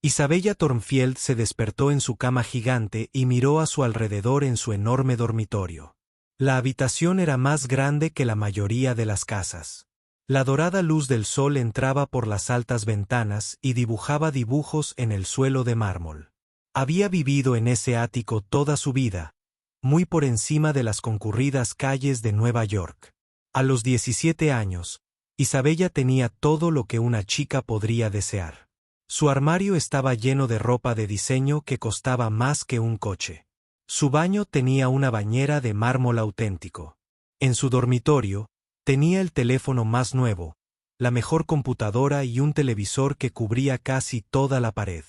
Isabella Thornfield se despertó en su cama gigante y miró a su alrededor en su enorme dormitorio. La habitación era más grande que la mayoría de las casas. La dorada luz del sol entraba por las altas ventanas y dibujaba dibujos en el suelo de mármol. Había vivido en ese ático toda su vida, muy por encima de las concurridas calles de Nueva York. A los 17 años, Isabella tenía todo lo que una chica podría desear. Su armario estaba lleno de ropa de diseño que costaba más que un coche. Su baño tenía una bañera de mármol auténtico. En su dormitorio, tenía el teléfono más nuevo, la mejor computadora y un televisor que cubría casi toda la pared.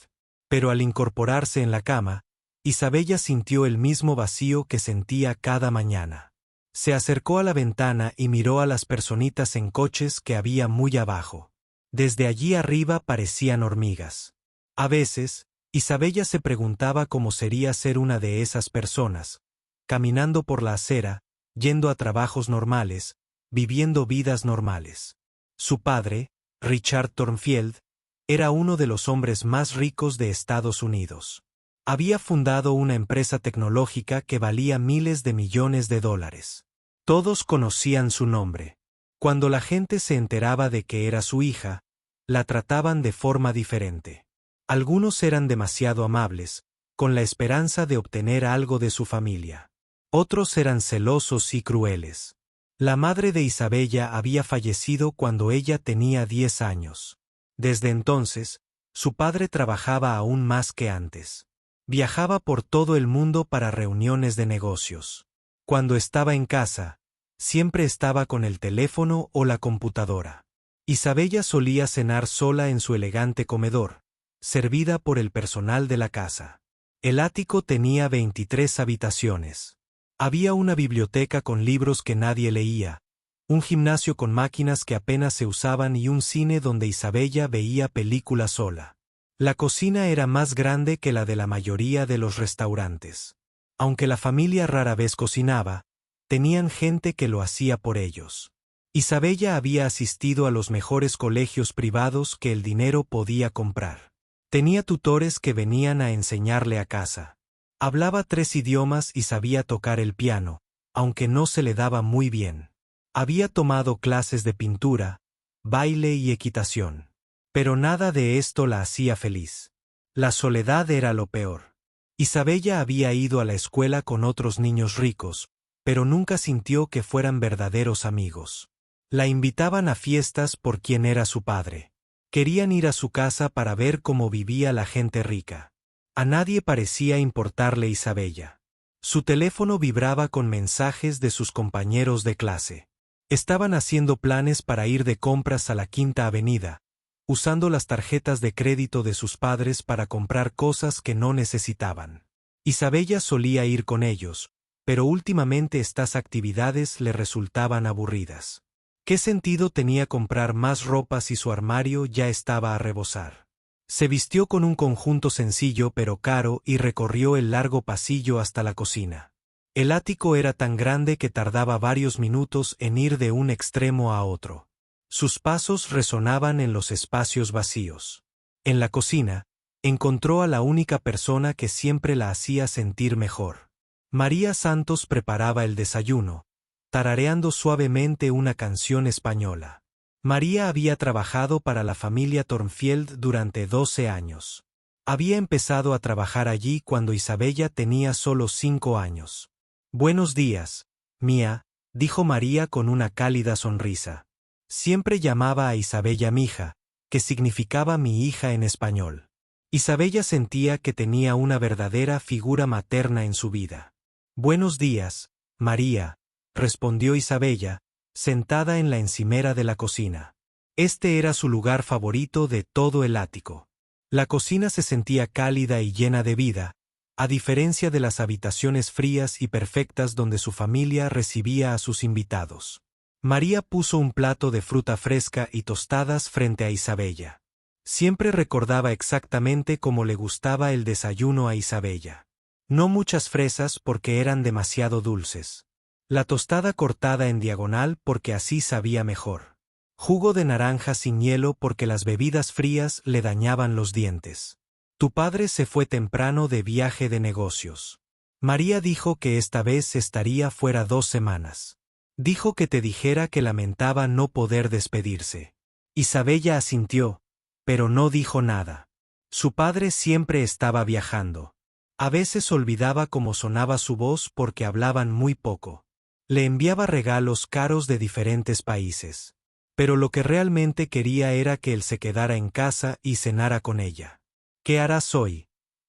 Pero al incorporarse en la cama, Isabella sintió el mismo vacío que sentía cada mañana. Se acercó a la ventana y miró a las personitas en coches que había muy abajo. Desde allí arriba parecían hormigas. A veces, Isabella se preguntaba cómo sería ser una de esas personas, caminando por la acera, yendo a trabajos normales, viviendo vidas normales. Su padre, Richard Thornfield, era uno de los hombres más ricos de Estados Unidos. Había fundado una empresa tecnológica que valía miles de millones de dólares. Todos conocían su nombre. Cuando la gente se enteraba de que era su hija, la trataban de forma diferente. Algunos eran demasiado amables, con la esperanza de obtener algo de su familia. Otros eran celosos y crueles. La madre de Isabella había fallecido cuando ella tenía 10 años. Desde entonces, su padre trabajaba aún más que antes. Viajaba por todo el mundo para reuniones de negocios. Cuando estaba en casa, siempre estaba con el teléfono o la computadora. Isabella solía cenar sola en su elegante comedor, servida por el personal de la casa. El ático tenía 23 habitaciones. Había una biblioteca con libros que nadie leía, un gimnasio con máquinas que apenas se usaban y un cine donde Isabella veía películas sola. La cocina era más grande que la de la mayoría de los restaurantes. Aunque la familia rara vez cocinaba, tenían gente que lo hacía por ellos. Isabella había asistido a los mejores colegios privados que el dinero podía comprar. Tenía tutores que venían a enseñarle a casa. Hablaba 3 idiomas y sabía tocar el piano, aunque no se le daba muy bien. Había tomado clases de pintura, baile y equitación. Pero nada de esto la hacía feliz. La soledad era lo peor. Isabella había ido a la escuela con otros niños ricos, pero nunca sintió que fueran verdaderos amigos. La invitaban a fiestas por quien era su padre. Querían ir a su casa para ver cómo vivía la gente rica. A nadie parecía importarle Isabella. Su teléfono vibraba con mensajes de sus compañeros de clase. Estaban haciendo planes para ir de compras a la Quinta Avenida, usando las tarjetas de crédito de sus padres para comprar cosas que no necesitaban. Isabella solía ir con ellos, pero últimamente estas actividades le resultaban aburridas. ¿Qué sentido tenía comprar más ropa si su armario ya estaba a rebosar? Se vistió con un conjunto sencillo pero caro y recorrió el largo pasillo hasta la cocina. El ático era tan grande que tardaba varios minutos en ir de un extremo a otro. Sus pasos resonaban en los espacios vacíos. En la cocina, encontró a la única persona que siempre la hacía sentir mejor. María Santos preparaba el desayuno, tarareando suavemente una canción española. María había trabajado para la familia Thornfield durante 12 años. Había empezado a trabajar allí cuando Isabella tenía solo 5 años. «Buenos días, Mía», dijo María con una cálida sonrisa. Siempre llamaba a Isabella mija, que significaba mi hija en español. Isabella sentía que tenía una verdadera figura materna en su vida. «Buenos días, María», respondió Isabella, sentada en la encimera de la cocina. Este era su lugar favorito de todo el ático. La cocina se sentía cálida y llena de vida, a diferencia de las habitaciones frías y perfectas donde su familia recibía a sus invitados. María puso un plato de fruta fresca y tostadas frente a Isabella. Siempre recordaba exactamente cómo le gustaba el desayuno a Isabella. No muchas fresas porque eran demasiado dulces. La tostada cortada en diagonal porque así sabía mejor. Jugo de naranja sin hielo porque las bebidas frías le dañaban los dientes. Tu padre se fue temprano de viaje de negocios. María dijo que esta vez estaría fuera 2 semanas. Dijo que te dijera que lamentaba no poder despedirse. Isabella asintió, pero no dijo nada. Su padre siempre estaba viajando. A veces olvidaba cómo sonaba su voz porque hablaban muy poco. Le enviaba regalos caros de diferentes países. Pero lo que realmente quería era que él se quedara en casa y cenara con ella. ¿Qué harás hoy?,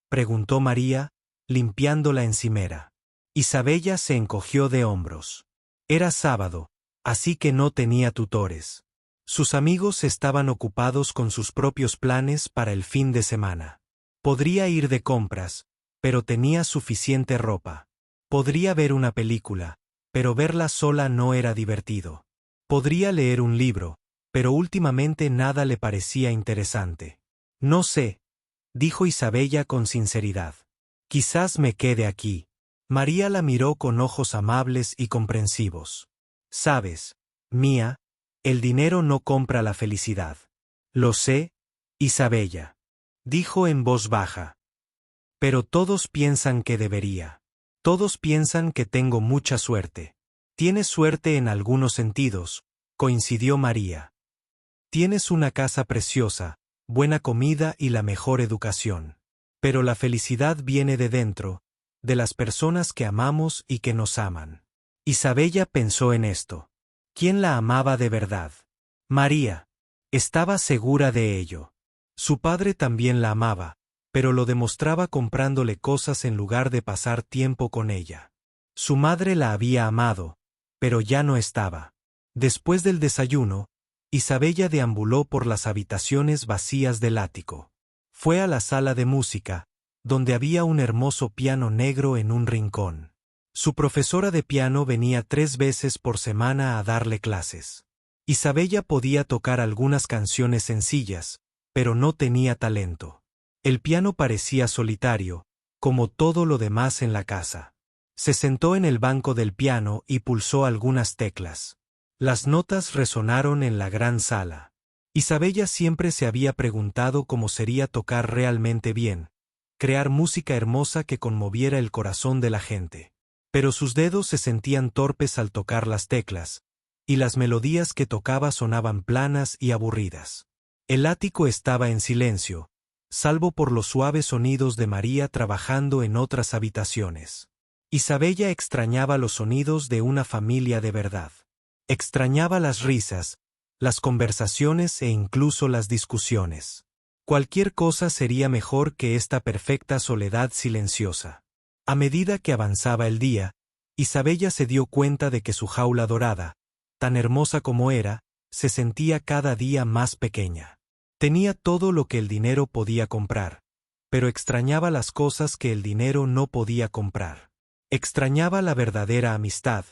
preguntó María, limpiando la encimera. Isabella se encogió de hombros. Era sábado, así que no tenía tutores. Sus amigos estaban ocupados con sus propios planes para el fin de semana. Podría ir de compras, pero tenía suficiente ropa. Podría ver una película, pero verla sola no era divertido. Podría leer un libro, pero últimamente nada le parecía interesante. No sé, dijo Isabella con sinceridad. Quizás me quede aquí. María la miró con ojos amables y comprensivos. Sabes, Mía, el dinero no compra la felicidad. Lo sé, Isabella, dijo en voz baja. Pero todos piensan que debería. Todos piensan que tengo mucha suerte. Tienes suerte en algunos sentidos, coincidió María. Tienes una casa preciosa, buena comida y la mejor educación. Pero la felicidad viene de dentro, de las personas que amamos y que nos aman. Isabella pensó en esto. ¿Quién la amaba de verdad? María. Estaba segura de ello. Su padre también la amaba, pero lo demostraba comprándole cosas en lugar de pasar tiempo con ella. Su madre la había amado, pero ya no estaba. Después del desayuno, Isabella deambuló por las habitaciones vacías del ático. Fue a la sala de música, donde había un hermoso piano negro en un rincón. Su profesora de piano venía 3 veces por semana a darle clases. Isabella podía tocar algunas canciones sencillas, pero no tenía talento. El piano parecía solitario, como todo lo demás en la casa. Se sentó en el banco del piano y pulsó algunas teclas. Las notas resonaron en la gran sala. Isabella siempre se había preguntado cómo sería tocar realmente bien, crear música hermosa que conmoviera el corazón de la gente. Pero sus dedos se sentían torpes al tocar las teclas, y las melodías que tocaba sonaban planas y aburridas. El ático estaba en silencio, salvo por los suaves sonidos de María trabajando en otras habitaciones. Isabella extrañaba los sonidos de una familia de verdad. Extrañaba las risas, las conversaciones e incluso las discusiones. Cualquier cosa sería mejor que esta perfecta soledad silenciosa. A medida que avanzaba el día, Isabella se dio cuenta de que su jaula dorada, tan hermosa como era, se sentía cada día más pequeña. Tenía todo lo que el dinero podía comprar, pero extrañaba las cosas que el dinero no podía comprar. Extrañaba la verdadera amistad,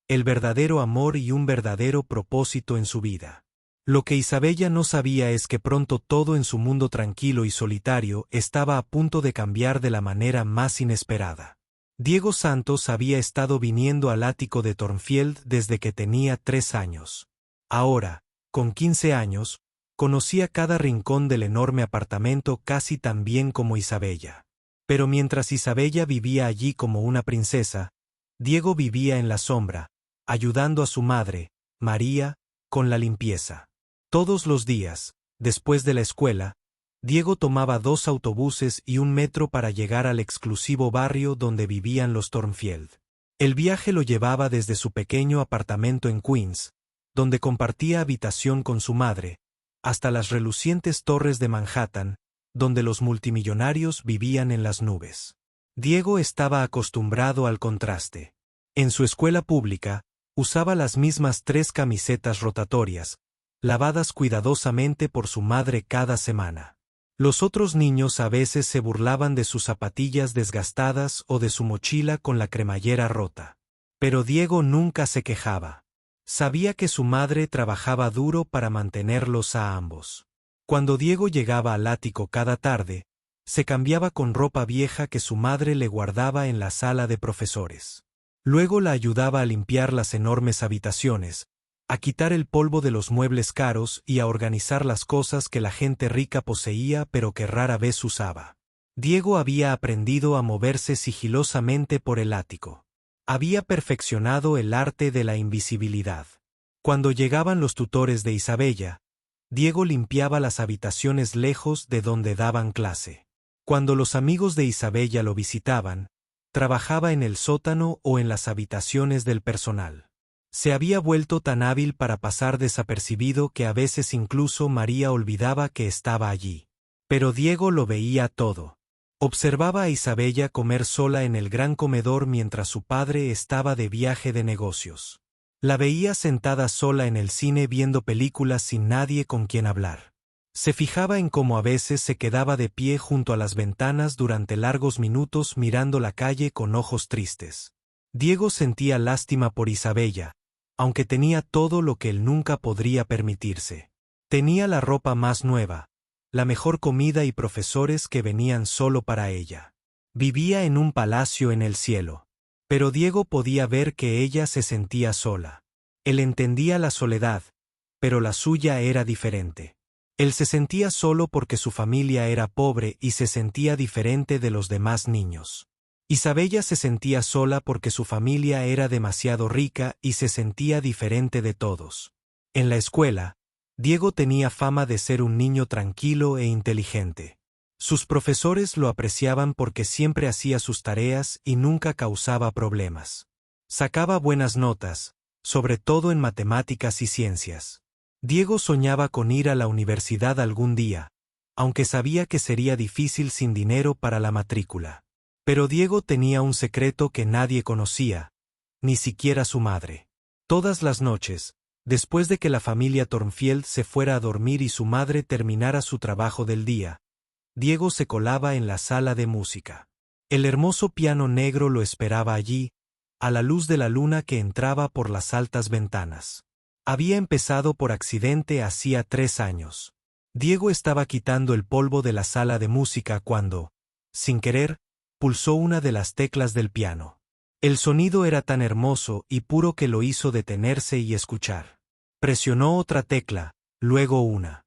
el verdadero amor y un verdadero propósito en su vida. Lo que Isabella no sabía es que pronto todo en su mundo tranquilo y solitario estaba a punto de cambiar de la manera más inesperada. Diego Santos había estado viniendo al ático de Thornfield desde que tenía 3 años. Ahora, con 15 años, conocía cada rincón del enorme apartamento casi tan bien como Isabella. Pero mientras Isabella vivía allí como una princesa, Diego vivía en la sombra, ayudando a su madre, María, con la limpieza. Todos los días, después de la escuela, Diego tomaba 2 autobuses y un metro para llegar al exclusivo barrio donde vivían los Thornfield. El viaje lo llevaba desde su pequeño apartamento en Queens, donde compartía habitación con su madre, hasta las relucientes torres de Manhattan, donde los multimillonarios vivían en las nubes. Diego estaba acostumbrado al contraste. En su escuela pública, usaba las mismas 3 camisetas rotatorias, lavadas cuidadosamente por su madre cada semana. Los otros niños a veces se burlaban de sus zapatillas desgastadas o de su mochila con la cremallera rota. Pero Diego nunca se quejaba. Sabía que su madre trabajaba duro para mantenerlos a ambos. Cuando Diego llegaba al ático cada tarde, se cambiaba con ropa vieja que su madre le guardaba en la sala de profesores. Luego la ayudaba a limpiar las enormes habitaciones, a quitar el polvo de los muebles caros y a organizar las cosas que la gente rica poseía pero que rara vez usaba. Diego había aprendido a moverse sigilosamente por el ático. Había perfeccionado el arte de la invisibilidad. Cuando llegaban los tutores de Isabella, Diego limpiaba las habitaciones lejos de donde daban clase. Cuando los amigos de Isabella lo visitaban, trabajaba en el sótano o en las habitaciones del personal. Se había vuelto tan hábil para pasar desapercibido que a veces incluso María olvidaba que estaba allí. Pero Diego lo veía todo. Observaba a Isabella comer sola en el gran comedor mientras su padre estaba de viaje de negocios. La veía sentada sola en el cine viendo películas sin nadie con quien hablar. Se fijaba en cómo a veces se quedaba de pie junto a las ventanas durante largos minutos mirando la calle con ojos tristes. Diego sentía lástima por Isabella, aunque tenía todo lo que él nunca podría permitirse. Tenía la ropa más nueva, la mejor comida y profesores que venían solo para ella. Vivía en un palacio en el cielo. Pero Diego podía ver que ella se sentía sola. Él entendía la soledad, pero la suya era diferente. Él se sentía solo porque su familia era pobre y se sentía diferente de los demás niños. Isabella se sentía sola porque su familia era demasiado rica y se sentía diferente de todos. En la escuela, Diego tenía fama de ser un niño tranquilo e inteligente. Sus profesores lo apreciaban porque siempre hacía sus tareas y nunca causaba problemas. Sacaba buenas notas, sobre todo en matemáticas y ciencias. Diego soñaba con ir a la universidad algún día, aunque sabía que sería difícil sin dinero para la matrícula. Pero Diego tenía un secreto que nadie conocía, ni siquiera su madre. Todas las noches, después de que la familia Thornfield se fuera a dormir y su madre terminara su trabajo del día, Diego se colaba en la sala de música. El hermoso piano negro lo esperaba allí, a la luz de la luna que entraba por las altas ventanas. Había empezado por accidente hacía 3 años. Diego estaba quitando el polvo de la sala de música cuando, sin querer, pulsó una de las teclas del piano. El sonido era tan hermoso y puro que lo hizo detenerse y escuchar. Presionó otra tecla, luego una.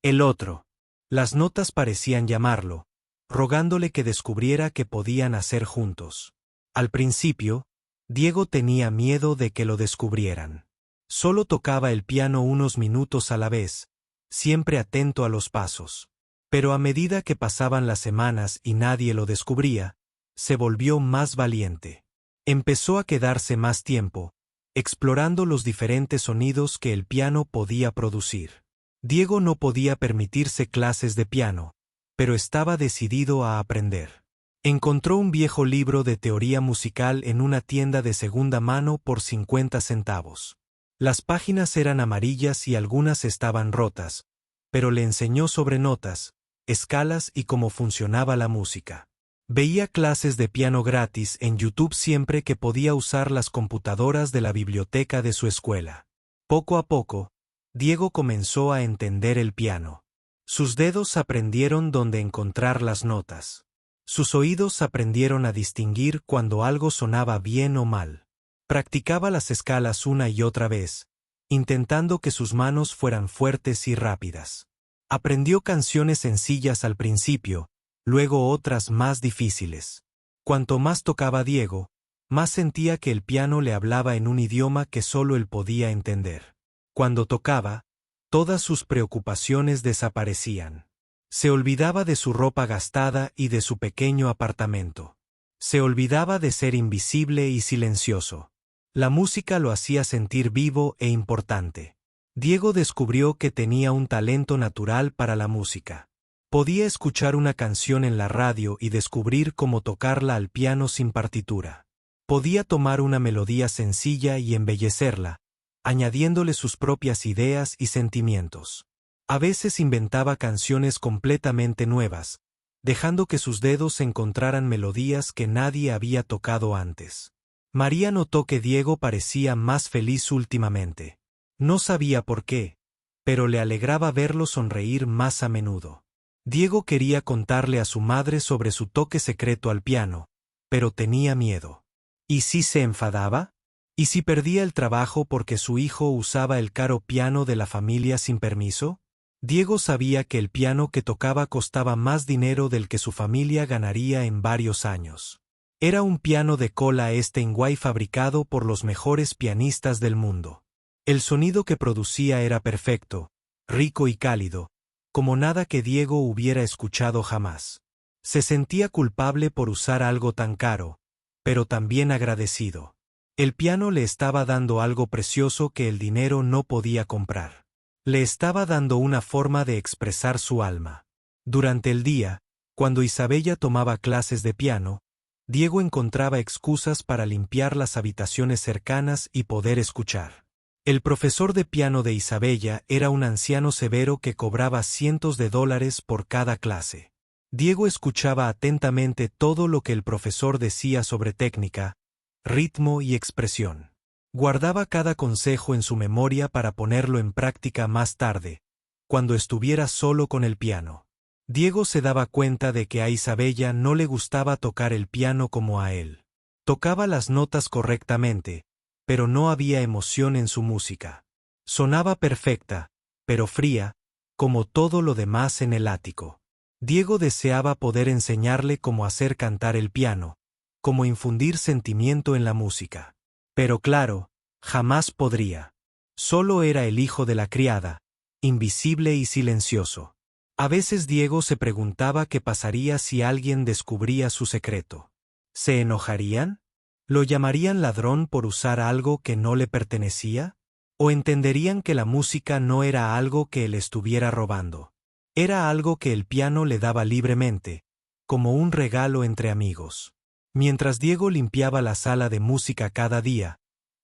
El otro. Las notas parecían llamarlo, rogándole que descubriera que podían hacer juntos. Al principio, Diego tenía miedo de que lo descubrieran. Solo tocaba el piano unos minutos a la vez, siempre atento a los pasos. Pero a medida que pasaban las semanas y nadie lo descubría, se volvió más valiente. Empezó a quedarse más tiempo, explorando los diferentes sonidos que el piano podía producir. Diego no podía permitirse clases de piano, pero estaba decidido a aprender. Encontró un viejo libro de teoría musical en una tienda de segunda mano por 50 centavos. Las páginas eran amarillas y algunas estaban rotas, pero le enseñó sobre notas, escalas y cómo funcionaba la música. Veía clases de piano gratis en YouTube siempre que podía usar las computadoras de la biblioteca de su escuela. Poco a poco, Diego comenzó a entender el piano. Sus dedos aprendieron dónde encontrar las notas. Sus oídos aprendieron a distinguir cuando algo sonaba bien o mal. Practicaba las escalas una y otra vez, intentando que sus manos fueran fuertes y rápidas. Aprendió canciones sencillas al principio, luego otras más difíciles. Cuanto más tocaba Diego, más sentía que el piano le hablaba en un idioma que solo él podía entender. Cuando tocaba, todas sus preocupaciones desaparecían. Se olvidaba de su ropa gastada y de su pequeño apartamento. Se olvidaba de ser invisible y silencioso. La música lo hacía sentir vivo e importante. Diego descubrió que tenía un talento natural para la música. Podía escuchar una canción en la radio y descubrir cómo tocarla al piano sin partitura. Podía tomar una melodía sencilla y embellecerla, añadiéndole sus propias ideas y sentimientos. A veces inventaba canciones completamente nuevas, dejando que sus dedos encontraran melodías que nadie había tocado antes. María notó que Diego parecía más feliz últimamente. No sabía por qué, pero le alegraba verlo sonreír más a menudo. Diego quería contarle a su madre sobre su toque secreto al piano, pero tenía miedo. ¿Y si se enfadaba? ¿Y si perdía el trabajo porque su hijo usaba el caro piano de la familia sin permiso? Diego sabía que el piano que tocaba costaba más dinero del que su familia ganaría en varios años. Era un piano de cola Steinway fabricado por los mejores pianistas del mundo. El sonido que producía era perfecto, rico y cálido, como nada que Diego hubiera escuchado jamás. Se sentía culpable por usar algo tan caro, pero también agradecido. El piano le estaba dando algo precioso que el dinero no podía comprar. Le estaba dando una forma de expresar su alma. Durante el día, cuando Isabella tomaba clases de piano, Diego encontraba excusas para limpiar las habitaciones cercanas y poder escuchar. El profesor de piano de Isabella era un anciano severo que cobraba cientos de dólares por cada clase. Diego escuchaba atentamente todo lo que el profesor decía sobre técnica, ritmo y expresión. Guardaba cada consejo en su memoria para ponerlo en práctica más tarde, cuando estuviera solo con el piano. Diego se daba cuenta de que a Isabella no le gustaba tocar el piano como a él. Tocaba las notas correctamente, pero no había emoción en su música. Sonaba perfecta, pero fría, como todo lo demás en el ático. Diego deseaba poder enseñarle cómo hacer cantar el piano, cómo infundir sentimiento en la música. Pero claro, jamás podría. Solo era el hijo de la criada, invisible y silencioso. A veces Diego se preguntaba qué pasaría si alguien descubría su secreto. ¿Se enojarían? ¿Lo llamarían ladrón por usar algo que no le pertenecía? ¿O entenderían que la música no era algo que él estuviera robando? Era algo que el piano le daba libremente, como un regalo entre amigos. Mientras Diego limpiaba la sala de música cada día,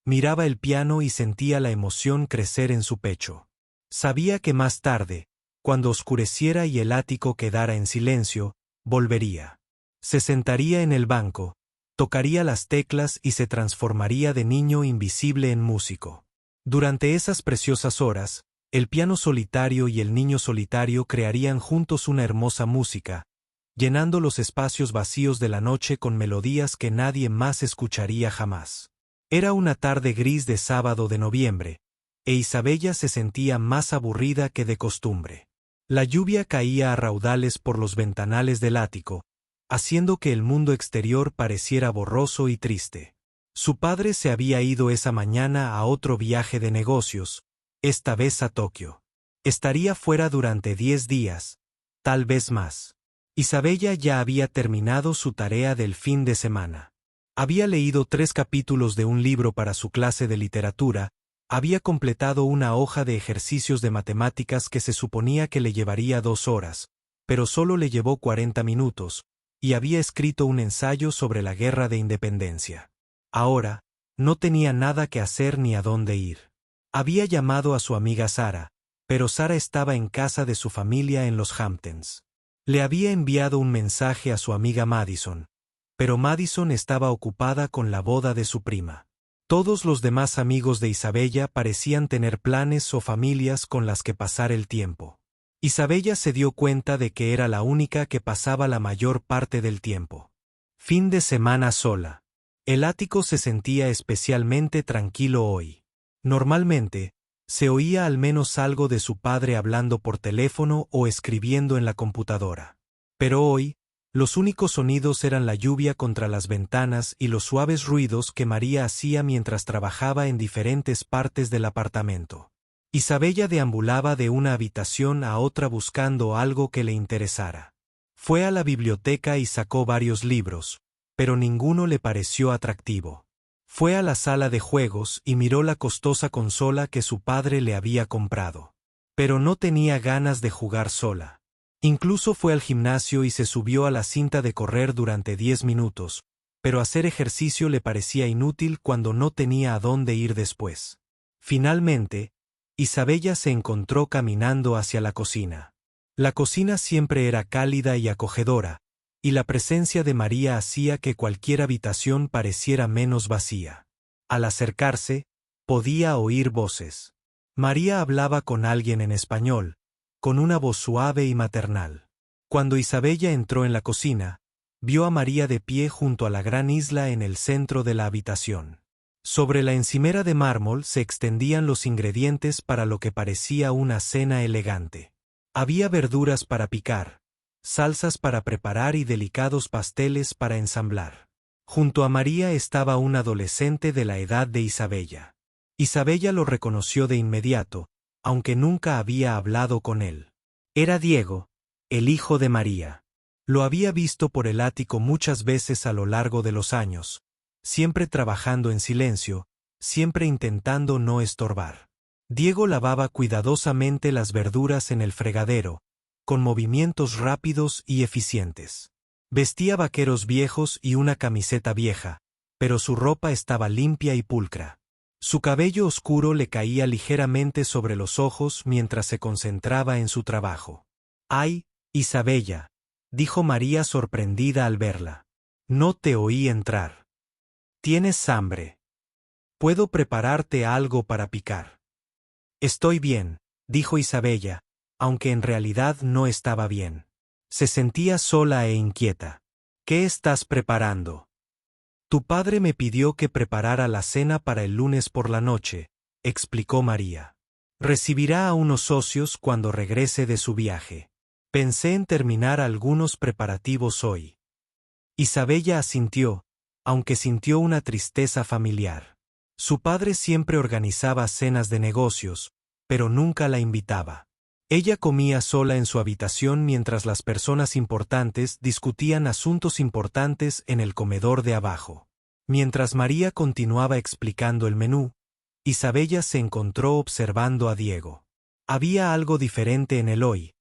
miraba el piano y sentía la emoción crecer en su pecho. Sabía que más tarde, cuando oscureciera y el ático quedara en silencio, volvería. Se sentaría en el banco, tocaría las teclas y se transformaría de niño invisible en músico. Durante esas preciosas horas, el piano solitario y el niño solitario crearían juntos una hermosa música, llenando los espacios vacíos de la noche con melodías que nadie más escucharía jamás. Era una tarde gris de sábado de noviembre, e Isabella se sentía más aburrida que de costumbre. La lluvia caía a raudales por los ventanales del ático, haciendo que el mundo exterior pareciera borroso y triste. Su padre se había ido esa mañana a otro viaje de negocios, esta vez a Tokio. Estaría fuera durante 10 días, tal vez más. Isabella ya había terminado su tarea del fin de semana. Había leído 3 capítulos de un libro para su clase de literatura, había completado una hoja de ejercicios de matemáticas que se suponía que le llevaría 2 horas, pero solo le llevó 40 minutos, y había escrito un ensayo sobre la Guerra de Independencia. Ahora, no tenía nada que hacer ni a dónde ir. Había llamado a su amiga Sara, pero Sara estaba en casa de su familia en los Hamptons. Le había enviado un mensaje a su amiga Madison, pero Madison estaba ocupada con la boda de su prima. Todos los demás amigos de Isabella parecían tener planes o familias con las que pasar el tiempo. Isabella se dio cuenta de que era la única que pasaba la mayor parte del tiempo. Fin de semana sola. El ático se sentía especialmente tranquilo hoy. Normalmente, se oía al menos algo de su padre hablando por teléfono o escribiendo en la computadora. Pero hoy, los únicos sonidos eran la lluvia contra las ventanas y los suaves ruidos que María hacía mientras trabajaba en diferentes partes del apartamento. Isabella deambulaba de una habitación a otra buscando algo que le interesara. Fue a la biblioteca y sacó varios libros, pero ninguno le pareció atractivo. Fue a la sala de juegos y miró la costosa consola que su padre le había comprado. Pero no tenía ganas de jugar sola. Incluso fue al gimnasio y se subió a la cinta de correr durante 10 minutos, pero hacer ejercicio le parecía inútil cuando no tenía a dónde ir después. Finalmente, Isabella se encontró caminando hacia la cocina. La cocina siempre era cálida y acogedora, y la presencia de María hacía que cualquier habitación pareciera menos vacía. Al acercarse, podía oír voces. María hablaba con alguien en español, con una voz suave y maternal. Cuando Isabella entró en la cocina, vio a María de pie junto a la gran isla en el centro de la habitación. Sobre la encimera de mármol se extendían los ingredientes para lo que parecía una cena elegante. Había verduras para picar, salsas para preparar y delicados pasteles para ensamblar. Junto a María estaba un adolescente de la edad de Isabella. Isabella lo reconoció de inmediato, aunque nunca había hablado con él. Era Diego, el hijo de María. Lo había visto por el ático muchas veces a lo largo de los años, siempre trabajando en silencio, siempre intentando no estorbar. Diego lavaba cuidadosamente las verduras en el fregadero, con movimientos rápidos y eficientes. Vestía vaqueros viejos y una camiseta vieja, pero su ropa estaba limpia y pulcra. Su cabello oscuro le caía ligeramente sobre los ojos mientras se concentraba en su trabajo. «Ay, Isabella», dijo María sorprendida al verla. «No te oí entrar. ¿Tienes hambre? ¿Puedo prepararte algo para picar?» «Estoy bien», dijo Isabella, aunque en realidad no estaba bien. Se sentía sola e inquieta. «¿Qué estás preparando?» «Tu padre me pidió que preparara la cena para el lunes por la noche», explicó María. «Recibirá a unos socios cuando regrese de su viaje. Pensé en terminar algunos preparativos hoy». Isabella asintió, aunque sintió una tristeza familiar. Su padre siempre organizaba cenas de negocios, pero nunca la invitaba. Ella comía sola en su habitación mientras las personas importantes discutían asuntos importantes en el comedor de abajo. Mientras María continuaba explicando el menú, Isabella se encontró observando a Diego. Había algo diferente en él hoy,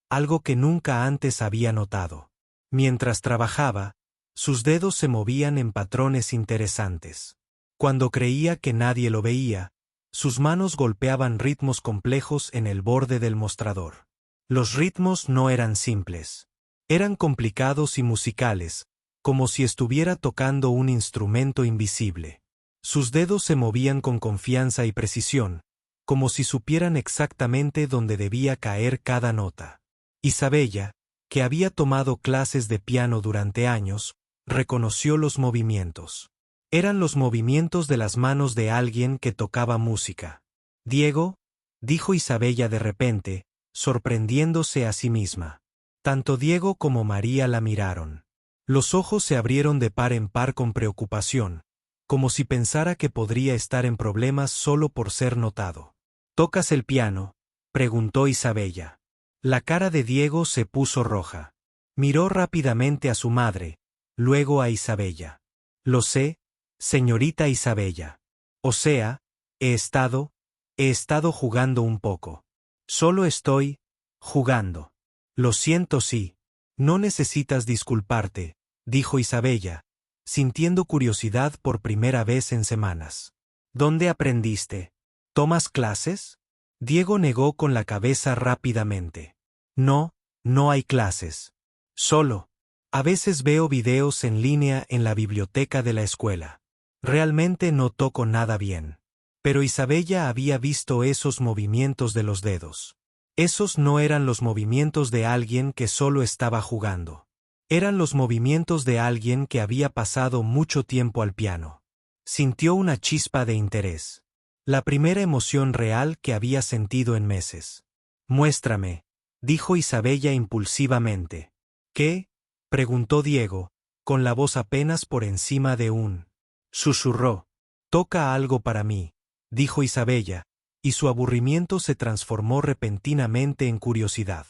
algo que nunca antes había notado. Mientras trabajaba, sus dedos se movían en patrones interesantes. Cuando creía que nadie lo veía, sus manos golpeaban ritmos complejos en el borde del mostrador. Los ritmos no eran simples. Eran complicados y musicales, como si estuviera tocando un instrumento invisible. Sus dedos se movían con confianza y precisión, como si supieran exactamente dónde debía caer cada nota. Isabella, que había tomado clases de piano durante años, reconoció los movimientos. Eran los movimientos de las manos de alguien que tocaba música. «Diego», dijo Isabella de repente, sorprendiéndose a sí misma. Tanto Diego como María la miraron. Los ojos se abrieron de par en par con preocupación, como si pensara que podría estar en problemas solo por ser notado. «¿Tocas el piano?», preguntó Isabella. La cara de Diego se puso roja. Miró rápidamente a su madre, luego a Isabella. «Lo sé, señorita Isabella. O sea, he estado jugando un poco. Solo estoy jugando». «Lo siento, sí. No necesitas disculparte», dijo Isabella, sintiendo curiosidad por primera vez en semanas. «¿Dónde aprendiste? ¿Tomas clases?». Diego negó con la cabeza rápidamente. «No, no hay clases. Solo, a veces veo videos en línea en la biblioteca de la escuela. Realmente no toco nada bien». Pero Isabella había visto esos movimientos de los dedos. Esos no eran los movimientos de alguien que solo estaba jugando. Eran los movimientos de alguien que había pasado mucho tiempo al piano. Sintió una chispa de interés. La primera emoción real que había sentido en meses. «Muéstrame», dijo Isabella impulsivamente. «¿Qué?», preguntó Diego, con la voz apenas por encima de un susurró. «Toca algo para mí», dijo Isabella, y su aburrimiento se transformó repentinamente en curiosidad.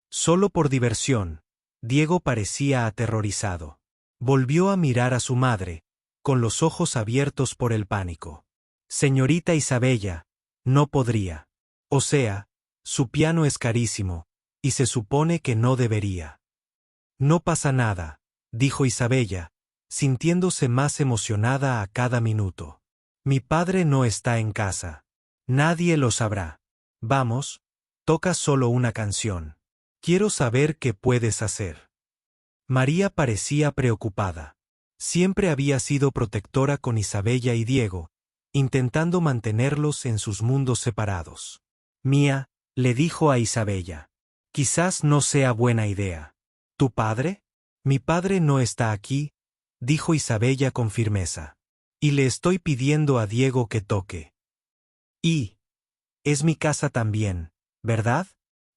Solo por diversión, Diego parecía aterrorizado. Volvió a mirar a su madre, con los ojos abiertos por el pánico. «Señorita Isabella, no podría. O sea, su piano es carísimo, y se supone que no debería». «No pasa nada», dijo Isabella, sintiéndose más emocionada a cada minuto. «Mi padre no está en casa. Nadie lo sabrá. Vamos, toca solo una canción. Quiero saber qué puedes hacer». María parecía preocupada. Siempre había sido protectora con Isabella y Diego, intentando mantenerlos en sus mundos separados. «Mía», le dijo a Isabella, «quizás no sea buena idea». «¿Tu padre?». «Mi padre no está aquí», dijo Isabella con firmeza. «Y le estoy pidiendo a Diego que toque». «Y es mi casa también, ¿verdad?».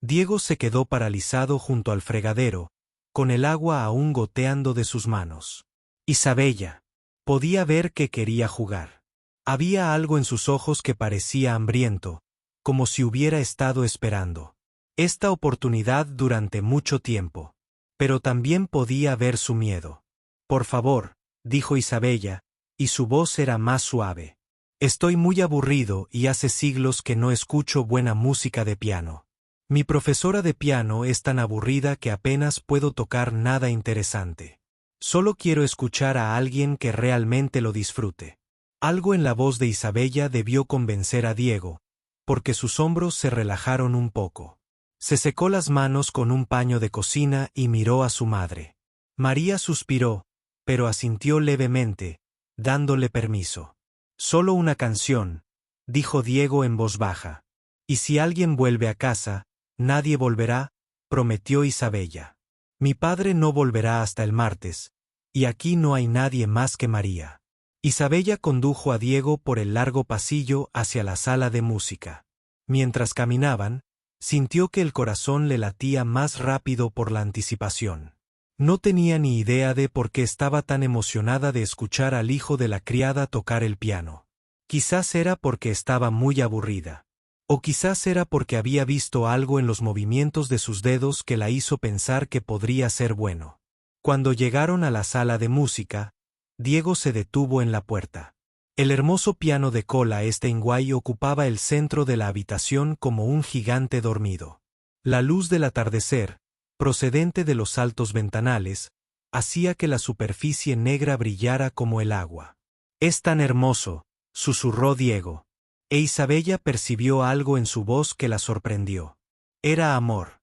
Diego se quedó paralizado junto al fregadero, con el agua aún goteando de sus manos. Isabella. Podía ver que quería jugar. Había algo en sus ojos que parecía hambriento, como si hubiera estado esperando esta oportunidad durante mucho tiempo. Pero también podía ver su miedo. Por favor, dijo Isabella, y su voz era más suave. Estoy muy aburrido y hace siglos que no escucho buena música de piano. Mi profesora de piano es tan aburrida que apenas puedo tocar nada interesante. Solo quiero escuchar a alguien que realmente lo disfrute. Algo en la voz de Isabella debió convencer a Diego, porque sus hombros se relajaron un poco. Se secó las manos con un paño de cocina y miró a su madre. María suspiró, pero asintió levemente, dándole permiso. Solo una canción, dijo Diego en voz baja. Y si alguien vuelve a casa, nadie volverá, prometió Isabella. Mi padre no volverá hasta el martes, y aquí no hay nadie más que María. Isabella condujo a Diego por el largo pasillo hacia la sala de música. Mientras caminaban, sintió que el corazón le latía más rápido por la anticipación. No tenía ni idea de por qué estaba tan emocionada de escuchar al hijo de la criada tocar el piano. Quizás era porque estaba muy aburrida. O quizás era porque había visto algo en los movimientos de sus dedos que la hizo pensar que podría ser bueno. Cuando llegaron a la sala de música, Diego se detuvo en la puerta. El hermoso piano de cola Steinway ocupaba el centro de la habitación como un gigante dormido. La luz del atardecer, procedente de los altos ventanales, hacía que la superficie negra brillara como el agua. «Es tan hermoso», susurró Diego. E Isabella percibió algo en su voz que la sorprendió. Era amor.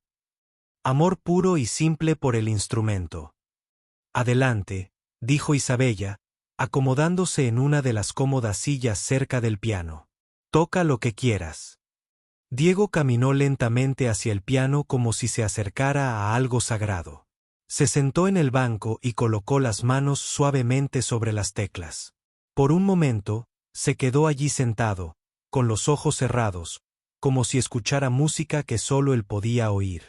Amor puro y simple por el instrumento. «Adelante», dijo Isabella, acomodándose en una de las cómodas sillas cerca del piano. «Toca lo que quieras». Diego caminó lentamente hacia el piano como si se acercara a algo sagrado. Se sentó en el banco y colocó las manos suavemente sobre las teclas. Por un momento, se quedó allí sentado, con los ojos cerrados, como si escuchara música que solo él podía oír.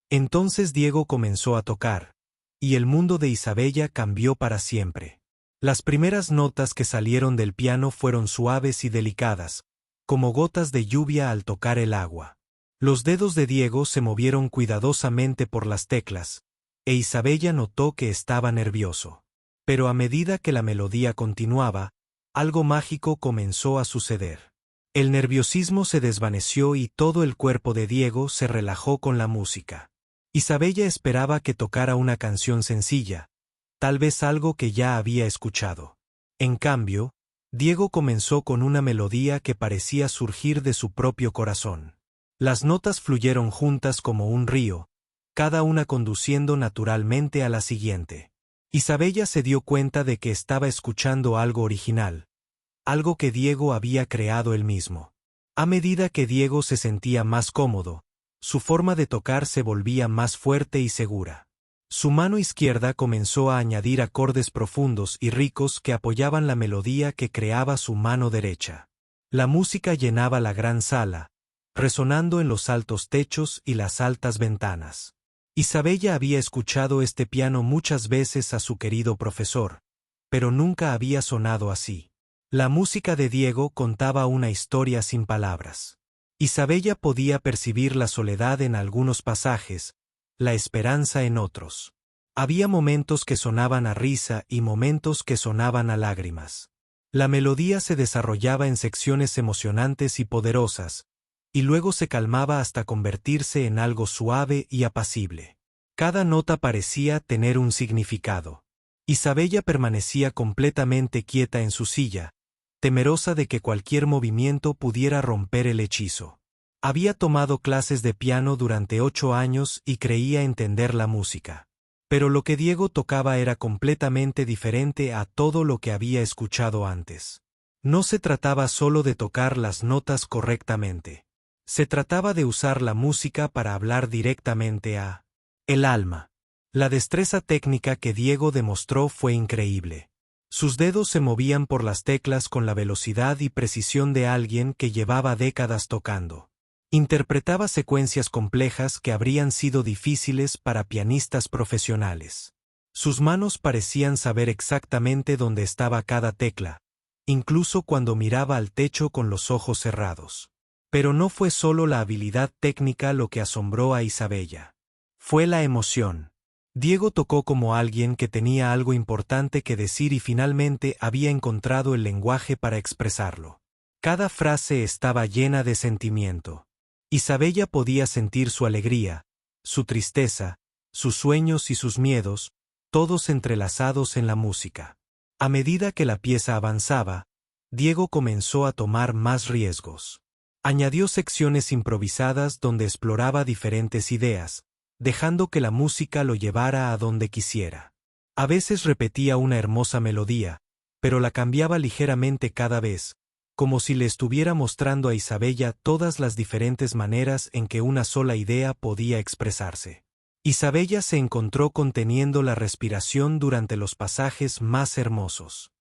Entonces Diego comenzó a tocar, y el mundo de Isabella cambió para siempre. Las primeras notas que salieron del piano fueron suaves y delicadas, como gotas de lluvia al tocar el agua. Los dedos de Diego se movieron cuidadosamente por las teclas, e Isabella notó que estaba nervioso. Pero a medida que la melodía continuaba, algo mágico comenzó a suceder. El nerviosismo se desvaneció y todo el cuerpo de Diego se relajó con la música. Isabella esperaba que tocara una canción sencilla, tal vez algo que ya había escuchado. En cambio, Diego comenzó con una melodía que parecía surgir de su propio corazón. Las notas fluyeron juntas como un río, cada una conduciendo naturalmente a la siguiente. Isabella se dio cuenta de que estaba escuchando algo original, algo que Diego había creado él mismo. A medida que Diego se sentía más cómodo, su forma de tocar se volvía más fuerte y segura. Su mano izquierda comenzó a añadir acordes profundos y ricos que apoyaban la melodía que creaba su mano derecha. La música llenaba la gran sala, resonando en los altos techos y las altas ventanas. Isabella había escuchado este piano muchas veces a su querido profesor, pero nunca había sonado así. La música de Diego contaba una historia sin palabras. Isabella podía percibir la soledad en algunos pasajes, la esperanza en otros. Había momentos que sonaban a risa y momentos que sonaban a lágrimas. La melodía se desarrollaba en secciones emocionantes y poderosas, y luego se calmaba hasta convertirse en algo suave y apacible. Cada nota parecía tener un significado. Isabella permanecía completamente quieta en su silla, temerosa de que cualquier movimiento pudiera romper el hechizo. Había tomado clases de piano durante 8 años y creía entender la música. Pero lo que Diego tocaba era completamente diferente a todo lo que había escuchado antes. No se trataba solo de tocar las notas correctamente. Se trataba de usar la música para hablar directamente a el alma. La destreza técnica que Diego demostró fue increíble. Sus dedos se movían por las teclas con la velocidad y precisión de alguien que llevaba décadas tocando. Interpretaba secuencias complejas que habrían sido difíciles para pianistas profesionales. Sus manos parecían saber exactamente dónde estaba cada tecla, incluso cuando miraba al techo con los ojos cerrados. Pero no fue solo la habilidad técnica lo que asombró a Isabella. Fue la emoción. Diego tocó como alguien que tenía algo importante que decir y finalmente había encontrado el lenguaje para expresarlo. Cada frase estaba llena de sentimiento. Isabella podía sentir su alegría, su tristeza, sus sueños y sus miedos, todos entrelazados en la música. A medida que la pieza avanzaba, Diego comenzó a tomar más riesgos. Añadió secciones improvisadas donde exploraba diferentes ideas, dejando que la música lo llevara a donde quisiera. A veces repetía una hermosa melodía, pero la cambiaba ligeramente cada vez, como si le estuviera mostrando a Isabella todas las diferentes maneras en que una sola idea podía expresarse. Isabella se encontró conteniendo la respiración durante los pasajes más hermosos.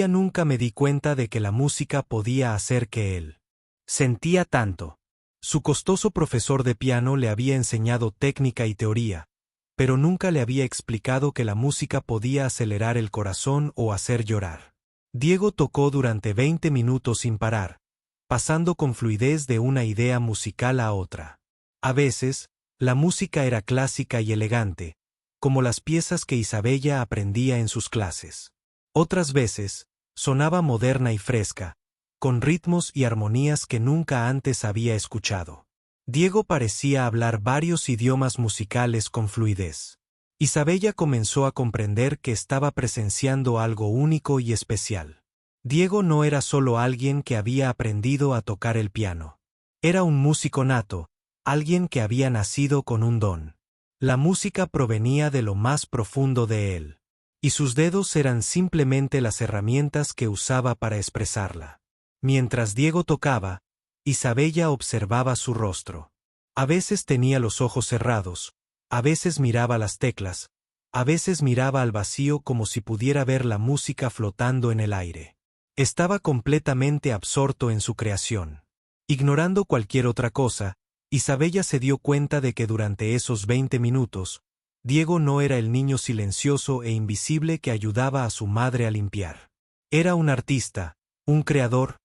Nunca me di cuenta de que la música podía hacer que él sentía tanto. Su costoso profesor de piano le había enseñado técnica y teoría, pero nunca le había explicado que la música podía acelerar el corazón o hacer llorar. Diego tocó durante 20 minutos sin parar, pasando con fluidez de una idea musical a otra. A veces, la música era clásica y elegante, como las piezas que Isabella aprendía en sus clases. Otras veces, sonaba moderna y fresca, con ritmos y armonías que nunca antes había escuchado. Diego parecía hablar varios idiomas musicales con fluidez. Isabella comenzó a comprender que estaba presenciando algo único y especial. Diego no era solo alguien que había aprendido a tocar el piano. Era un músico nato, alguien que había nacido con un don. La música provenía de lo más profundo de él, y sus dedos eran simplemente las herramientas que usaba para expresarla. Mientras Diego tocaba, Isabella observaba su rostro. A veces tenía los ojos cerrados, a veces miraba las teclas, a veces miraba al vacío como si pudiera ver la música flotando en el aire. Estaba completamente absorto en su creación. Ignorando cualquier otra cosa, Isabella se dio cuenta de que durante esos 20 minutos, Diego no era el niño silencioso e invisible que ayudaba a su madre a limpiar. Era un artista, un creador,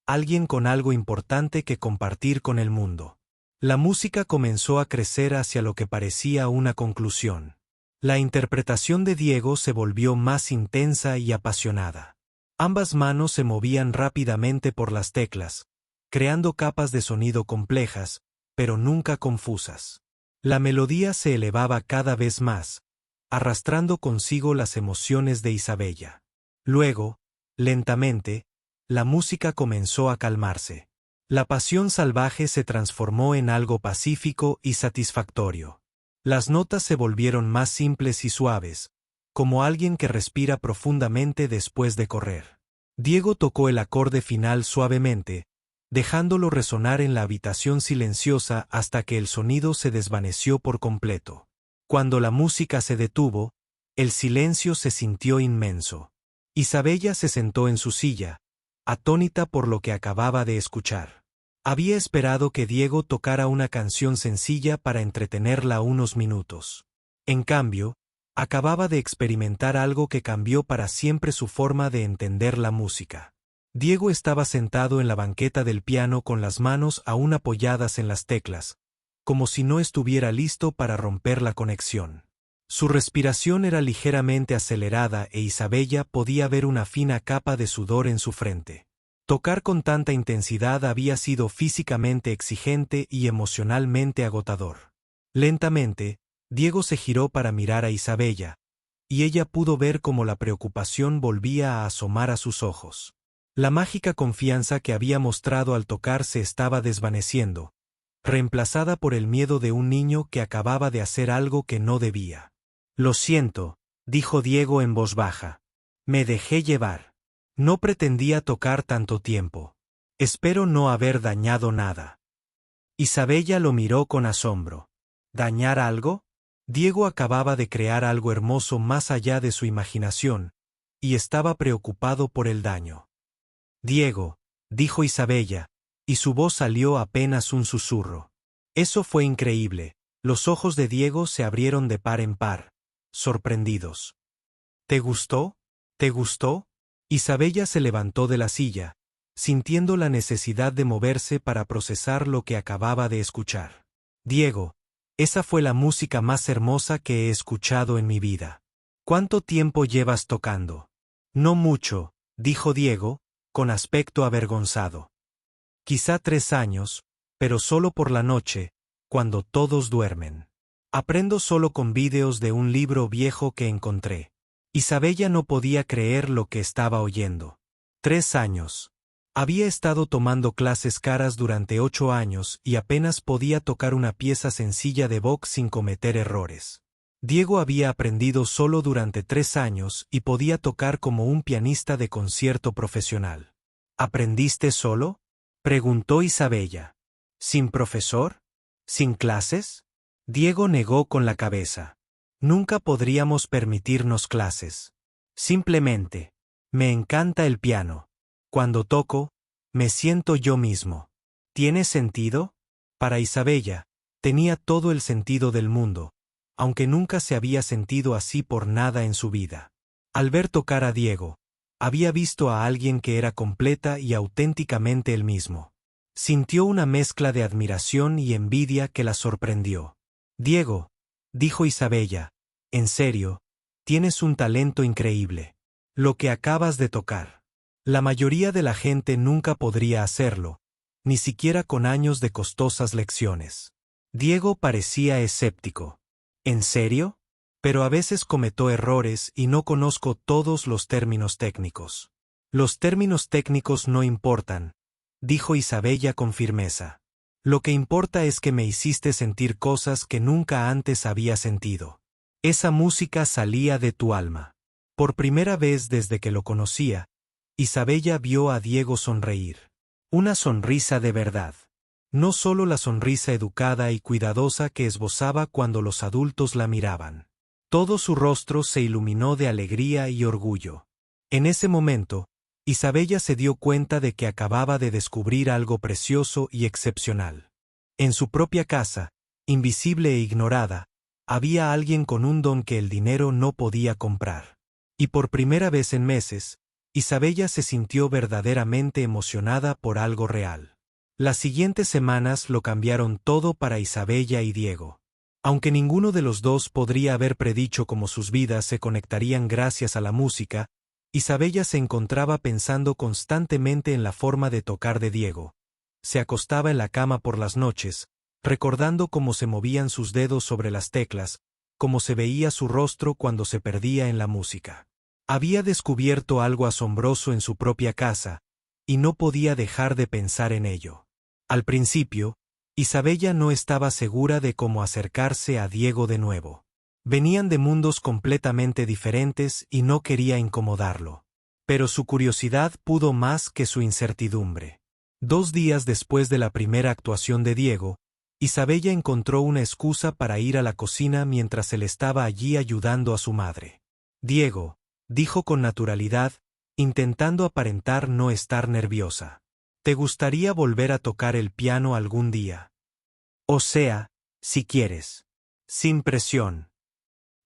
alguien con algo importante que compartir con el mundo. La música comenzó a crecer hacia lo que parecía una conclusión. La interpretación de Diego se volvió más intensa y apasionada. Ambas manos se movían rápidamente por las teclas, creando capas de sonido complejas, pero nunca confusas. La melodía se elevaba cada vez más, arrastrando consigo las emociones de Isabella. Luego, lentamente, la música comenzó a calmarse. La pasión salvaje se transformó en algo pacífico y satisfactorio. Las notas se volvieron más simples y suaves, como alguien que respira profundamente después de correr. Diego tocó el acorde final suavemente, dejándolo resonar en la habitación silenciosa hasta que el sonido se desvaneció por completo. Cuando la música se detuvo, el silencio se sintió inmenso. Isabella se sentó en su silla, atónita por lo que acababa de escuchar. Había esperado que Diego tocara una canción sencilla para entretenerla unos minutos. En cambio, acababa de experimentar algo que cambió para siempre su forma de entender la música. Diego estaba sentado en la banqueta del piano con las manos aún apoyadas en las teclas, como si no estuviera listo para romper la conexión. Su respiración era ligeramente acelerada e Isabella podía ver una fina capa de sudor en su frente. Tocar con tanta intensidad había sido físicamente exigente y emocionalmente agotador. Lentamente, Diego se giró para mirar a Isabella, y ella pudo ver cómo la preocupación volvía a asomar a sus ojos. La mágica confianza que había mostrado al tocar se estaba desvaneciendo, reemplazada por el miedo de un niño que acababa de hacer algo que no debía. «Lo siento», dijo Diego en voz baja. «Me dejé llevar. No pretendía tocar tanto tiempo. Espero no haber dañado nada». Isabella lo miró con asombro. ¿Dañar algo? Diego acababa de crear algo hermoso más allá de su imaginación, y estaba preocupado por el daño. «Diego», dijo Isabella, y su voz salió apenas un susurro. Eso fue increíble. Los ojos de Diego se abrieron de par en par, sorprendidos. ¿Te gustó? ¿Te gustó? Isabella se levantó de la silla, sintiendo la necesidad de moverse para procesar lo que acababa de escuchar. Diego, esa fue la música más hermosa que he escuchado en mi vida. ¿Cuánto tiempo llevas tocando? No mucho, dijo Diego, con aspecto avergonzado. Quizá 3 años, pero solo por la noche, cuando todos duermen. Aprendo solo con vídeos de un libro viejo que encontré. Isabella no podía creer lo que estaba oyendo. 3 años. Había estado tomando clases caras durante 8 años y apenas podía tocar una pieza sencilla de Bach sin cometer errores. Diego había aprendido solo durante 3 años y podía tocar como un pianista de concierto profesional. ¿Aprendiste solo?, preguntó Isabella. ¿Sin profesor? ¿Sin clases? Diego negó con la cabeza. Nunca podríamos permitirnos clases. Simplemente, me encanta el piano. Cuando toco, me siento yo mismo. ¿Tiene sentido? Para Isabella, tenía todo el sentido del mundo, aunque nunca se había sentido así por nada en su vida. Al ver tocar a Diego, había visto a alguien que era completa y auténticamente él mismo. Sintió una mezcla de admiración y envidia que la sorprendió. Diego, dijo Isabella, en serio, tienes un talento increíble. Lo que acabas de tocar. La mayoría de la gente nunca podría hacerlo, ni siquiera con años de costosas lecciones. Diego parecía escéptico. ¿En serio? Pero a veces cometo errores y no conozco todos los términos técnicos. Los términos técnicos no importan, dijo Isabella con firmeza. Lo que importa es que me hiciste sentir cosas que nunca antes había sentido. Esa música salía de tu alma. Por primera vez desde que lo conocía, Isabella vio a Diego sonreír. Una sonrisa de verdad. No solo la sonrisa educada y cuidadosa que esbozaba cuando los adultos la miraban. Todo su rostro se iluminó de alegría y orgullo. En ese momento, Isabella se dio cuenta de que acababa de descubrir algo precioso y excepcional. En su propia casa, invisible e ignorada, había alguien con un don que el dinero no podía comprar. Y por primera vez en meses, Isabella se sintió verdaderamente emocionada por algo real. Las siguientes semanas lo cambiaron todo para Isabella y Diego. Aunque ninguno de los dos podría haber predicho cómo sus vidas se conectarían gracias a la música, Isabella se encontraba pensando constantemente en la forma de tocar de Diego. Se acostaba en la cama por las noches, recordando cómo se movían sus dedos sobre las teclas, cómo se veía su rostro cuando se perdía en la música. Había descubierto algo asombroso en su propia casa, y no podía dejar de pensar en ello. Al principio, Isabella no estaba segura de cómo acercarse a Diego de nuevo. Venían de mundos completamente diferentes y no quería incomodarlo. Pero su curiosidad pudo más que su incertidumbre. 2 días después de la primera actuación de Diego, Isabella encontró una excusa para ir a la cocina mientras él estaba allí ayudando a su madre. Diego, dijo con naturalidad, intentando aparentar no estar nerviosa. ¿Te gustaría volver a tocar el piano algún día? O sea, si quieres. Sin presión.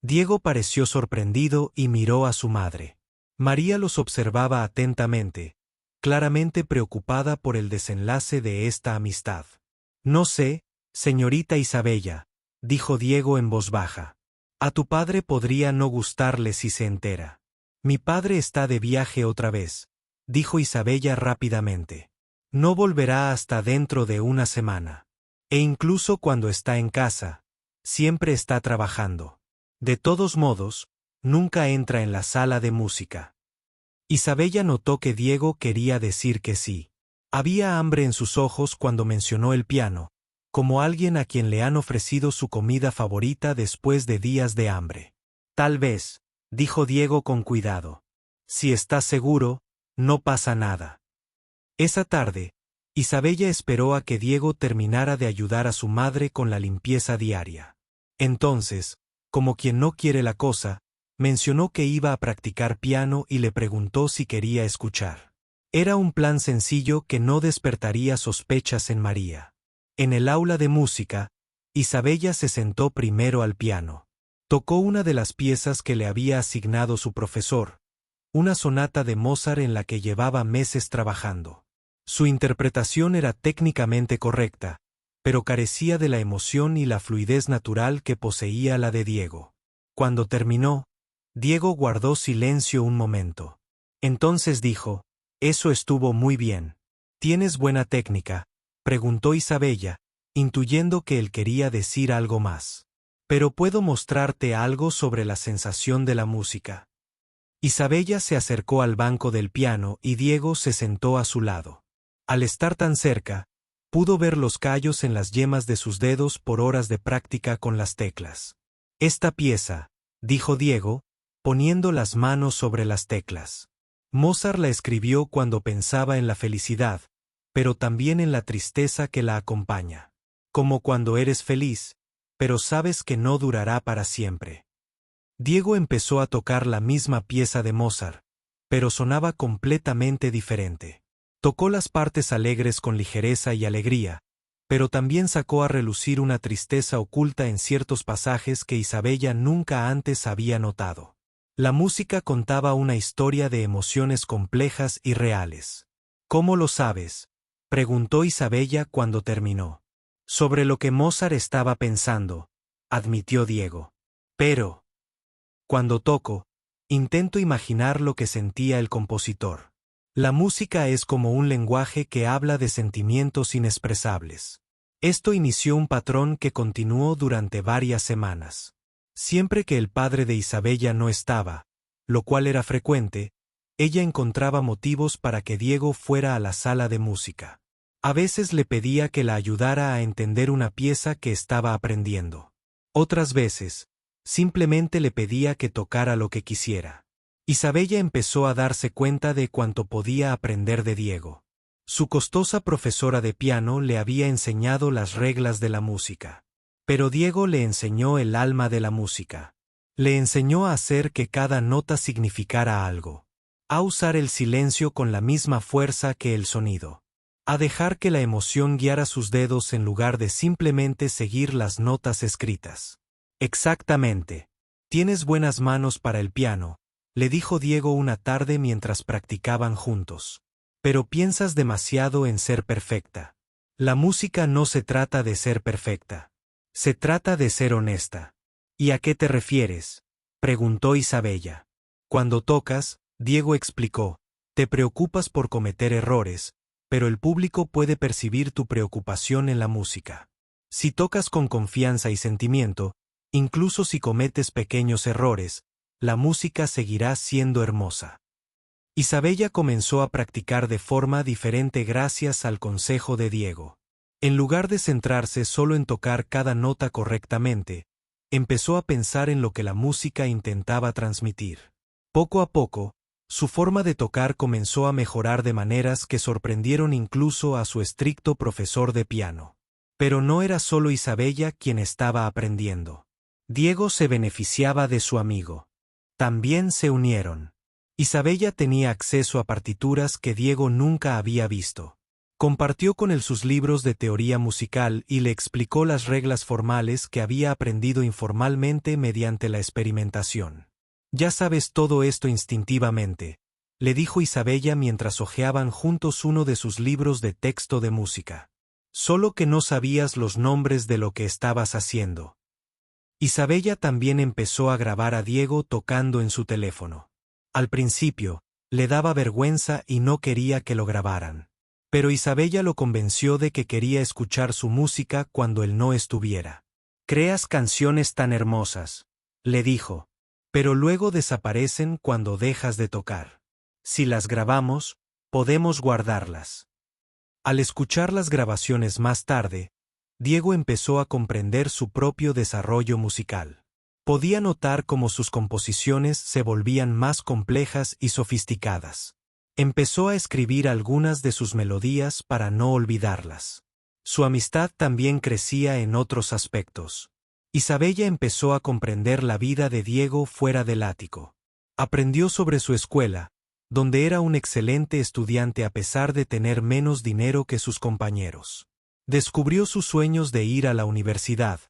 Diego pareció sorprendido y miró a su madre. María los observaba atentamente, claramente preocupada por el desenlace de esta amistad. No sé, señorita Isabella, dijo Diego en voz baja. A tu padre podría no gustarle si se entera. Mi padre está de viaje otra vez, dijo Isabella rápidamente. No volverá hasta dentro de una semana. E incluso cuando está en casa, siempre está trabajando. De todos modos, nunca entra en la sala de música. Isabella notó que Diego quería decir que sí. Había hambre en sus ojos cuando mencionó el piano, como alguien a quien le han ofrecido su comida favorita después de días de hambre. Tal vez, dijo Diego con cuidado. Si estás seguro, no pasa nada. Esa tarde, Isabella esperó a que Diego terminara de ayudar a su madre con la limpieza diaria. Entonces, como quien no quiere la cosa, mencionó que iba a practicar piano y le preguntó si quería escuchar. Era un plan sencillo que no despertaría sospechas en María. En el aula de música, Isabella se sentó primero al piano. Tocó una de las piezas que le había asignado su profesor, una sonata de Mozart en la que llevaba meses trabajando. Su interpretación era técnicamente correcta, pero carecía de la emoción y la fluidez natural que poseía la de Diego. Cuando terminó, Diego guardó silencio un momento. Entonces dijo: «Eso estuvo muy bien. ¿Tienes buena técnica?», preguntó Isabella, intuyendo que él quería decir algo más. «Pero puedo mostrarte algo sobre la sensación de la música». Isabella se acercó al banco del piano y Diego se sentó a su lado. Al estar tan cerca, pudo ver los callos en las yemas de sus dedos por horas de práctica con las teclas. «Esta pieza», dijo Diego, poniendo las manos sobre las teclas. «Mozart la escribió cuando pensaba en la felicidad, pero también en la tristeza que la acompaña. Como cuando eres feliz, pero sabes que no durará para siempre». Diego empezó a tocar la misma pieza de Mozart, pero sonaba completamente diferente. Tocó las partes alegres con ligereza y alegría, pero también sacó a relucir una tristeza oculta en ciertos pasajes que Isabella nunca antes había notado. La música contaba una historia de emociones complejas y reales. «¿Cómo lo sabes?», preguntó Isabella cuando terminó. «Sobre lo que Mozart estaba pensando», admitió Diego. «Pero, cuando toco, intento imaginar lo que sentía el compositor. La música es como un lenguaje que habla de sentimientos inexpresables». Esto inició un patrón que continuó durante varias semanas. Siempre que el padre de Isabella no estaba, lo cual era frecuente, ella encontraba motivos para que Diego fuera a la sala de música. A veces le pedía que la ayudara a entender una pieza que estaba aprendiendo. Otras veces, simplemente le pedía que tocara lo que quisiera. Isabella empezó a darse cuenta de cuánto podía aprender de Diego. Su costosa profesora de piano le había enseñado las reglas de la música. Pero Diego le enseñó el alma de la música. Le enseñó a hacer que cada nota significara algo. A usar el silencio con la misma fuerza que el sonido. A dejar que la emoción guiara sus dedos en lugar de simplemente seguir las notas escritas. «Exactamente. Tienes buenas manos para el piano», le dijo Diego una tarde mientras practicaban juntos. «Pero piensas demasiado en ser perfecta. La música no se trata de ser perfecta. Se trata de ser honesta». «¿Y a qué te refieres?», preguntó Isabella. «Cuando tocas», Diego explicó, «te preocupas por cometer errores, pero el público puede percibir tu preocupación en la música. Si tocas con confianza y sentimiento, incluso si cometes pequeños errores, la música seguirá siendo hermosa». Isabella comenzó a practicar de forma diferente gracias al consejo de Diego. En lugar de centrarse solo en tocar cada nota correctamente, empezó a pensar en lo que la música intentaba transmitir. Poco a poco, su forma de tocar comenzó a mejorar de maneras que sorprendieron incluso a su estricto profesor de piano. Pero no era solo Isabella quien estaba aprendiendo. Diego se beneficiaba de su amigo. También se unieron. Isabella tenía acceso a partituras que Diego nunca había visto. Compartió con él sus libros de teoría musical y le explicó las reglas formales que había aprendido informalmente mediante la experimentación. «Ya sabes todo esto instintivamente», le dijo Isabella mientras hojeaban juntos uno de sus libros de texto de música. «Solo que no sabías los nombres de lo que estabas haciendo». Isabella también empezó a grabar a Diego tocando en su teléfono. Al principio, le daba vergüenza y no quería que lo grabaran. Pero Isabella lo convenció de que quería escuchar su música cuando él no estuviera. «Creas canciones tan hermosas», le dijo, «pero luego desaparecen cuando dejas de tocar. Si las grabamos, podemos guardarlas». Al escuchar las grabaciones más tarde, Diego empezó a comprender su propio desarrollo musical. Podía notar cómo sus composiciones se volvían más complejas y sofisticadas. Empezó a escribir algunas de sus melodías para no olvidarlas. Su amistad también crecía en otros aspectos. Isabella empezó a comprender la vida de Diego fuera del ático. Aprendió sobre su escuela, donde era un excelente estudiante a pesar de tener menos dinero que sus compañeros. Descubrió sus sueños de ir a la universidad,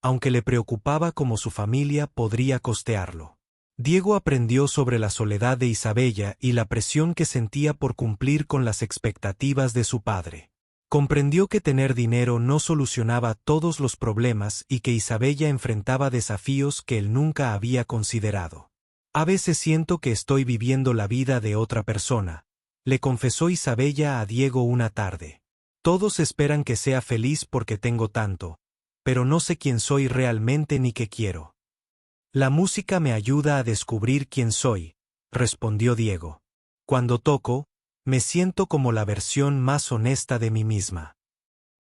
aunque le preocupaba cómo su familia podría costearlo. Diego aprendió sobre la soledad de Isabella y la presión que sentía por cumplir con las expectativas de su padre. Comprendió que tener dinero no solucionaba todos los problemas y que Isabella enfrentaba desafíos que él nunca había considerado. A veces siento que estoy viviendo la vida de otra persona, le confesó Isabella a Diego una tarde. Todos esperan que sea feliz porque tengo tanto, pero no sé quién soy realmente ni qué quiero. La música me ayuda a descubrir quién soy, respondió Diego. Cuando toco, me siento como la versión más honesta de mí misma.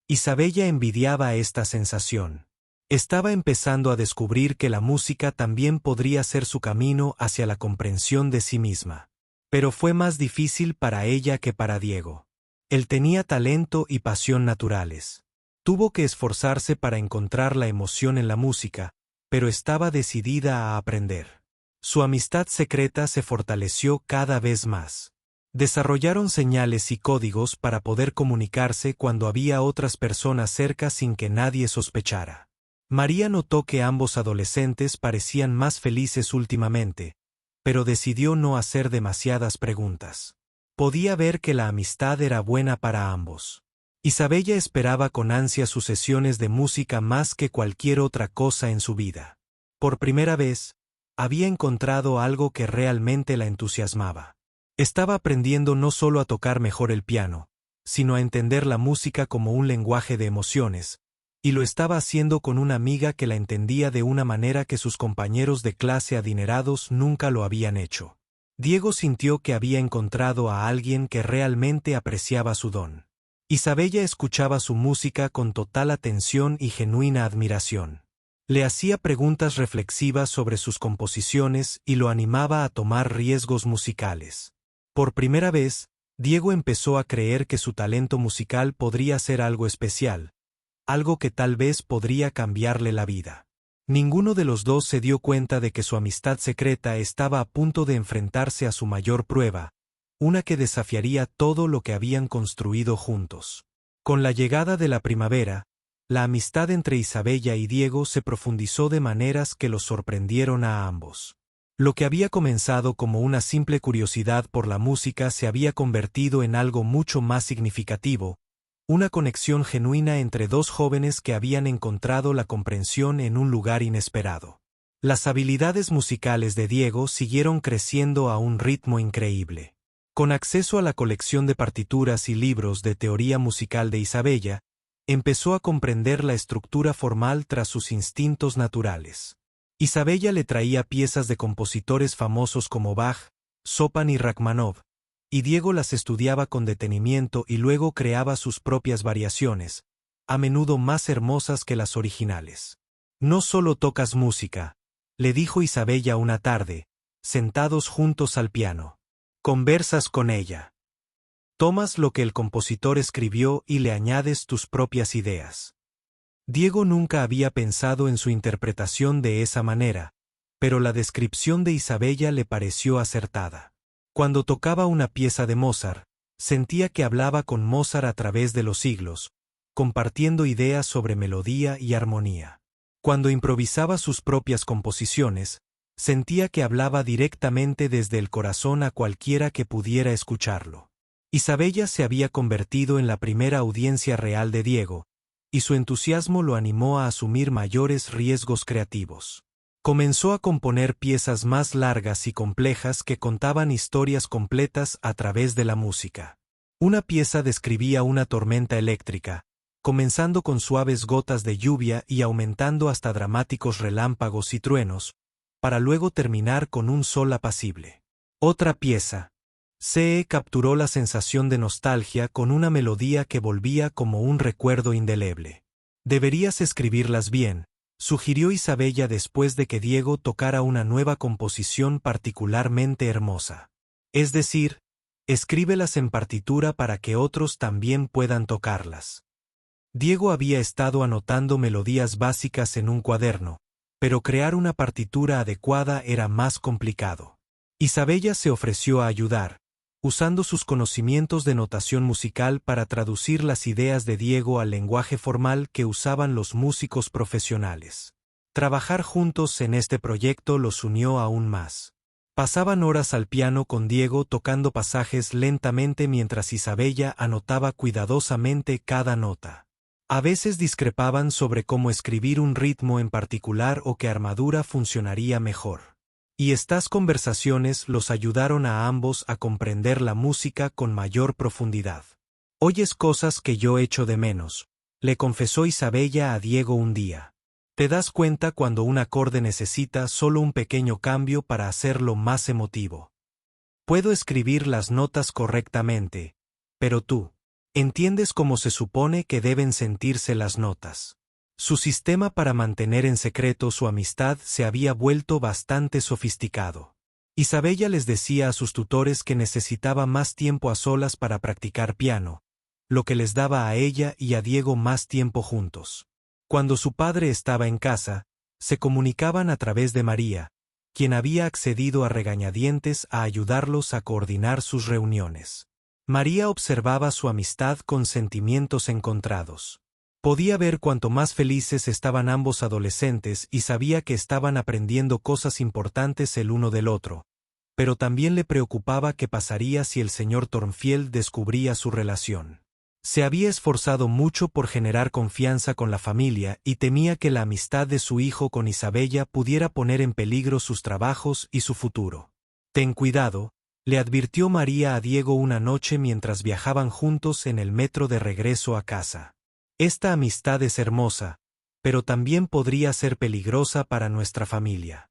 Isabella envidiaba esta sensación. Estaba empezando a descubrir que la música también podría ser su camino hacia la comprensión de sí misma. Pero fue más difícil para ella que para Diego. Él tenía talento y pasión naturales. Tuvo que esforzarse para encontrar la emoción en la música, pero estaba decidida a aprender. Su amistad secreta se fortaleció cada vez más. Desarrollaron señales y códigos para poder comunicarse cuando había otras personas cerca sin que nadie sospechara. María notó que ambos adolescentes parecían más felices últimamente, pero decidió no hacer demasiadas preguntas. Podía ver que la amistad era buena para ambos. Isabella esperaba con ansia sus sesiones de música más que cualquier otra cosa en su vida. Por primera vez, había encontrado algo que realmente la entusiasmaba. Estaba aprendiendo no solo a tocar mejor el piano, sino a entender la música como un lenguaje de emociones, y lo estaba haciendo con una amiga que la entendía de una manera que sus compañeros de clase adinerados nunca lo habían hecho. Diego sintió que había encontrado a alguien que realmente apreciaba su don. Isabella escuchaba su música con total atención y genuina admiración. Le hacía preguntas reflexivas sobre sus composiciones y lo animaba a tomar riesgos musicales. Por primera vez, Diego empezó a creer que su talento musical podría ser algo especial, algo que tal vez podría cambiarle la vida. Ninguno de los dos se dio cuenta de que su amistad secreta estaba a punto de enfrentarse a su mayor prueba, una que desafiaría todo lo que habían construido juntos. Con la llegada de la primavera, la amistad entre Isabella y Diego se profundizó de maneras que los sorprendieron a ambos. Lo que había comenzado como una simple curiosidad por la música se había convertido en algo mucho más significativo, una conexión genuina entre dos jóvenes que habían encontrado la comprensión en un lugar inesperado. Las habilidades musicales de Diego siguieron creciendo a un ritmo increíble. Con acceso a la colección de partituras y libros de teoría musical de Isabella, empezó a comprender la estructura formal tras sus instintos naturales. Isabella le traía piezas de compositores famosos como Bach, Chopin y Rachmaninoff, y Diego las estudiaba con detenimiento y luego creaba sus propias variaciones, a menudo más hermosas que las originales. «No solo tocas música», le dijo Isabella una tarde, sentados juntos al piano. «Conversas con ella. Tomas lo que el compositor escribió y le añades tus propias ideas». Diego nunca había pensado en su interpretación de esa manera, pero la descripción de Isabella le pareció acertada. Cuando tocaba una pieza de Mozart, sentía que hablaba con Mozart a través de los siglos, compartiendo ideas sobre melodía y armonía. Cuando improvisaba sus propias composiciones, sentía que hablaba directamente desde el corazón a cualquiera que pudiera escucharlo. Isabella se había convertido en la primera audiencia real de Diego, y su entusiasmo lo animó a asumir mayores riesgos creativos. Comenzó a componer piezas más largas y complejas que contaban historias completas a través de la música. Una pieza describía una tormenta eléctrica, comenzando con suaves gotas de lluvia y aumentando hasta dramáticos relámpagos y truenos, para luego terminar con un sol apacible. Otra pieza. C.E. capturó la sensación de nostalgia con una melodía que volvía como un recuerdo indeleble. «Deberías escribirlas bien», sugirió Isabella después de que Diego tocara una nueva composición particularmente hermosa. «Es decir, escríbelas en partitura para que otros también puedan tocarlas». Diego había estado anotando melodías básicas en un cuaderno, pero crear una partitura adecuada era más complicado. Isabella se ofreció a ayudar, usando sus conocimientos de notación musical para traducir las ideas de Diego al lenguaje formal que usaban los músicos profesionales. Trabajar juntos en este proyecto los unió aún más. Pasaban horas al piano con Diego tocando pasajes lentamente mientras Isabella anotaba cuidadosamente cada nota. A veces discrepaban sobre cómo escribir un ritmo en particular o qué armadura funcionaría mejor. Y estas conversaciones los ayudaron a ambos a comprender la música con mayor profundidad. «Oyes cosas que yo echo de menos», le confesó Isabella a Diego un día. «Te das cuenta cuando un acorde necesita solo un pequeño cambio para hacerlo más emotivo. Puedo escribir las notas correctamente, pero tú entiendes cómo se supone que deben sentirse las notas». Su sistema para mantener en secreto su amistad se había vuelto bastante sofisticado. Isabella les decía a sus tutores que necesitaba más tiempo a solas para practicar piano, lo que les daba a ella y a Diego más tiempo juntos. Cuando su padre estaba en casa, se comunicaban a través de María, quien había accedido a regañadientes a ayudarlos a coordinar sus reuniones. María observaba su amistad con sentimientos encontrados. Podía ver cuánto más felices estaban ambos adolescentes y sabía que estaban aprendiendo cosas importantes el uno del otro, pero también le preocupaba qué pasaría si el señor Thornfield descubría su relación. Se había esforzado mucho por generar confianza con la familia y temía que la amistad de su hijo con Isabella pudiera poner en peligro sus trabajos y su futuro. «Ten cuidado», le advirtió María a Diego una noche mientras viajaban juntos en el metro de regreso a casa. «Esta amistad es hermosa, pero también podría ser peligrosa para nuestra familia».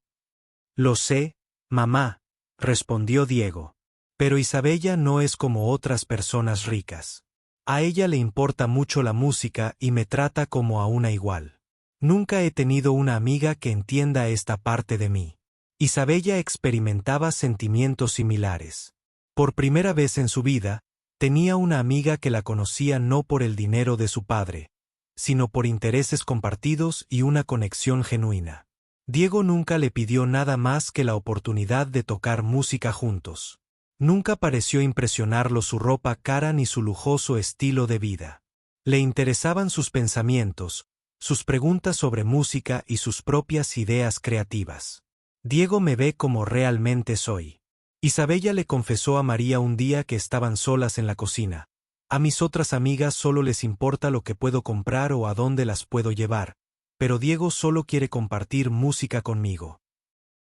«Lo sé, mamá», respondió Diego. «Pero Isabella no es como otras personas ricas. A ella le importa mucho la música y me trata como a una igual. Nunca he tenido una amiga que entienda esta parte de mí». Isabella experimentaba sentimientos similares. Por primera vez en su vida, tenía una amiga que la conocía no por el dinero de su padre, sino por intereses compartidos y una conexión genuina. Diego nunca le pidió nada más que la oportunidad de tocar música juntos. Nunca pareció impresionarlo su ropa cara ni su lujoso estilo de vida. Le interesaban sus pensamientos, sus preguntas sobre música y sus propias ideas creativas. «Diego me ve como realmente soy». Isabella le confesó a María un día que estaban solas en la cocina. «A mis otras amigas solo les importa lo que puedo comprar o a dónde las puedo llevar, pero Diego solo quiere compartir música conmigo».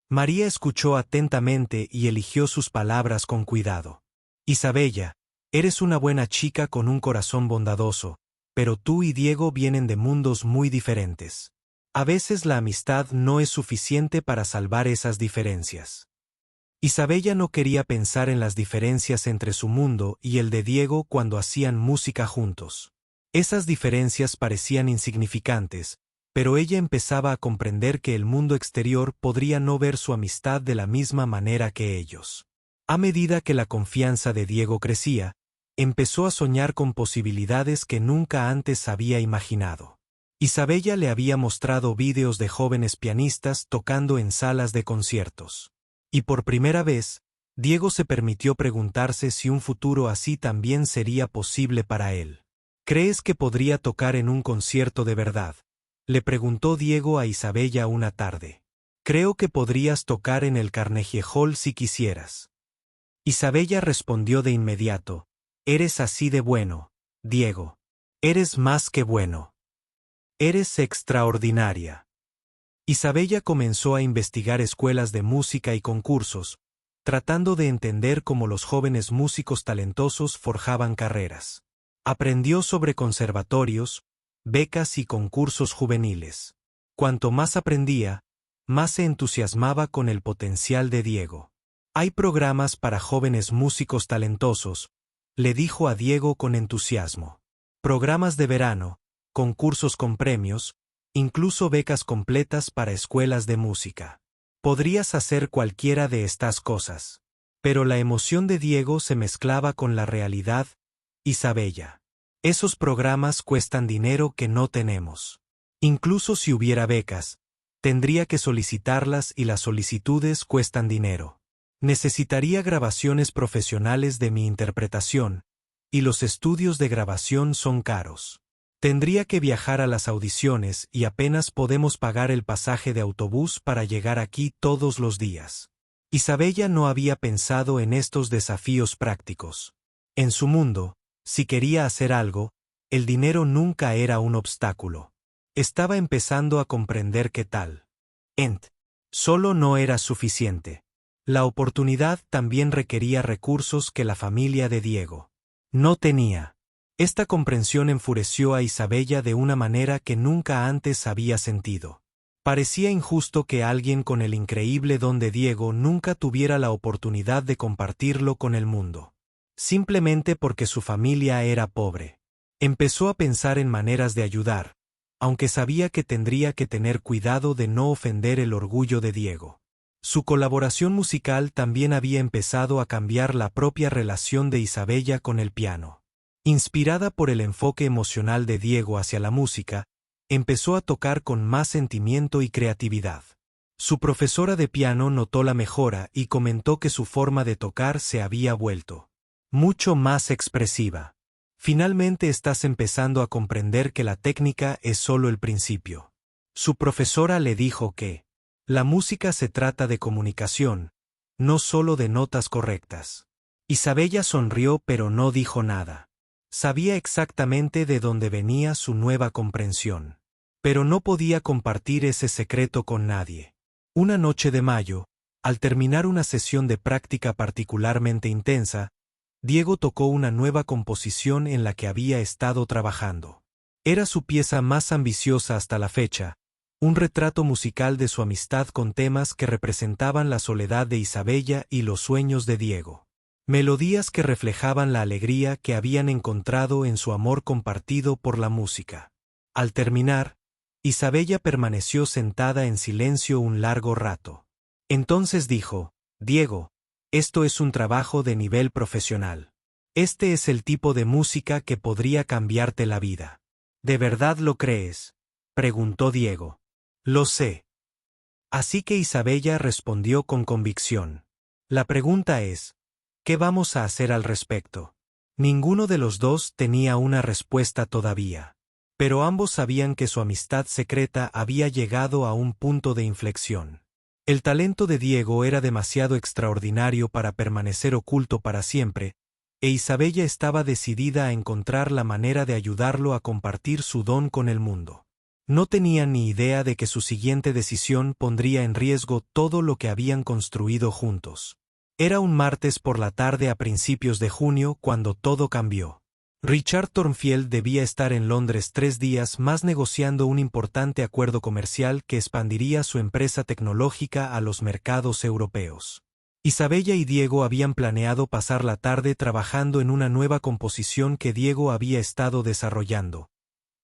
María escuchó atentamente y eligió sus palabras con cuidado. «Isabella, eres una buena chica con un corazón bondadoso, pero tú y Diego vienen de mundos muy diferentes. A veces la amistad no es suficiente para salvar esas diferencias». Isabella no quería pensar en las diferencias entre su mundo y el de Diego cuando hacían música juntos. Esas diferencias parecían insignificantes, pero ella empezaba a comprender que el mundo exterior podría no ver su amistad de la misma manera que ellos. A medida que la confianza de Diego crecía, empezó a soñar con posibilidades que nunca antes había imaginado. Isabella le había mostrado vídeos de jóvenes pianistas tocando en salas de conciertos. Y por primera vez, Diego se permitió preguntarse si un futuro así también sería posible para él. «¿Crees que podría tocar en un concierto de verdad?», le preguntó Diego a Isabella una tarde. «Creo que podrías tocar en el Carnegie Hall si quisieras». Isabella respondió de inmediato: «Eres así de bueno, Diego. Eres más que bueno. Eres extraordinaria». Isabella comenzó a investigar escuelas de música y concursos, tratando de entender cómo los jóvenes músicos talentosos forjaban carreras. Aprendió sobre conservatorios, becas y concursos juveniles. Cuanto más aprendía, más se entusiasmaba con el potencial de Diego. «Hay programas para jóvenes músicos talentosos», le dijo a Diego con entusiasmo. «Programas de verano, concursos con premios, incluso becas completas para escuelas de música. Podrías hacer cualquiera de estas cosas». Pero la emoción de Diego se mezclaba con la realidad. «Isabella, esos programas cuestan dinero que no tenemos. Incluso si hubiera becas, tendría que solicitarlas y las solicitudes cuestan dinero. Necesitaría grabaciones profesionales de mi interpretación, y los estudios de grabación son caros. Tendría que viajar a las audiciones y apenas podemos pagar el pasaje de autobús para llegar aquí todos los días. Isabella no había pensado en estos desafíos prácticos. En su mundo, si quería hacer algo, el dinero nunca era un obstáculo. Estaba empezando a comprender que tal solo no era suficiente. La oportunidad también requería recursos que la familia de Diego no tenía. Esta comprensión enfureció a Isabella de una manera que nunca antes había sentido. Parecía injusto que alguien con el increíble don de Diego nunca tuviera la oportunidad de compartirlo con el mundo. Simplemente porque su familia era pobre. Empezó a pensar en maneras de ayudar, aunque sabía que tendría que tener cuidado de no ofender el orgullo de Diego. Su colaboración musical también había empezado a cambiar la propia relación de Isabella con el piano. Inspirada por el enfoque emocional de Diego hacia la música, empezó a tocar con más sentimiento y creatividad. Su profesora de piano notó la mejora y comentó que su forma de tocar se había vuelto mucho más expresiva. Finalmente estás empezando a comprender que la técnica es solo el principio. Su profesora le dijo que la música se trata de comunicación, no solo de notas correctas. Isabella sonrió pero no dijo nada. Sabía exactamente de dónde venía su nueva comprensión. Pero no podía compartir ese secreto con nadie. Una noche de mayo, al terminar una sesión de práctica particularmente intensa, Diego tocó una nueva composición en la que había estado trabajando. Era su pieza más ambiciosa hasta la fecha, un retrato musical de su amistad con temas que representaban la soledad de Isabella y los sueños de Diego. Melodías que reflejaban la alegría que habían encontrado en su amor compartido por la música. Al terminar, Isabella permaneció sentada en silencio un largo rato. Entonces dijo: Diego, esto es un trabajo de nivel profesional. Este es el tipo de música que podría cambiarte la vida. ¿De verdad lo crees?, preguntó Diego. Lo sé. Así que Isabella respondió con convicción. La pregunta es, ¿qué vamos a hacer al respecto? Ninguno de los dos tenía una respuesta todavía. Pero ambos sabían que su amistad secreta había llegado a un punto de inflexión. El talento de Diego era demasiado extraordinario para permanecer oculto para siempre, e Isabella estaba decidida a encontrar la manera de ayudarlo a compartir su don con el mundo. No tenía ni idea de que su siguiente decisión pondría en riesgo todo lo que habían construido juntos. Era un martes por la tarde a principios de junio cuando todo cambió. Richard Thornfield debía estar en Londres 3 días más negociando un importante acuerdo comercial que expandiría su empresa tecnológica a los mercados europeos. Isabella y Diego habían planeado pasar la tarde trabajando en una nueva composición que Diego había estado desarrollando.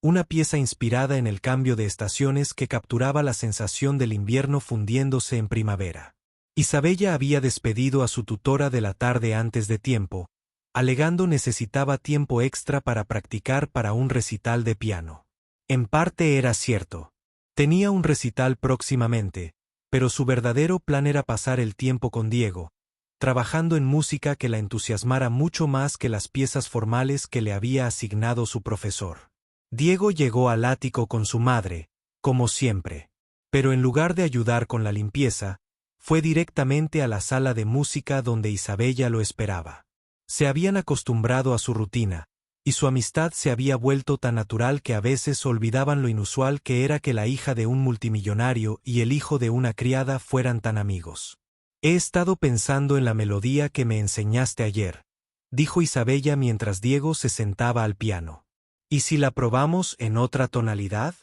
Una pieza inspirada en el cambio de estaciones que capturaba la sensación del invierno fundiéndose en primavera. Isabella había despedido a su tutora de la tarde antes de tiempo, alegando necesitaba tiempo extra para practicar para un recital de piano. En parte era cierto. Tenía un recital próximamente, pero su verdadero plan era pasar el tiempo con Diego, trabajando en música que la entusiasmara mucho más que las piezas formales que le había asignado su profesor. Diego llegó al ático con su madre, como siempre, pero en lugar de ayudar con la limpieza, fue directamente a la sala de música donde Isabella lo esperaba. Se habían acostumbrado a su rutina, y su amistad se había vuelto tan natural que a veces olvidaban lo inusual que era que la hija de un multimillonario y el hijo de una criada fueran tan amigos. He estado pensando en la melodía que me enseñaste ayer, dijo Isabella mientras Diego se sentaba al piano. ¿Y si la probamos en otra tonalidad?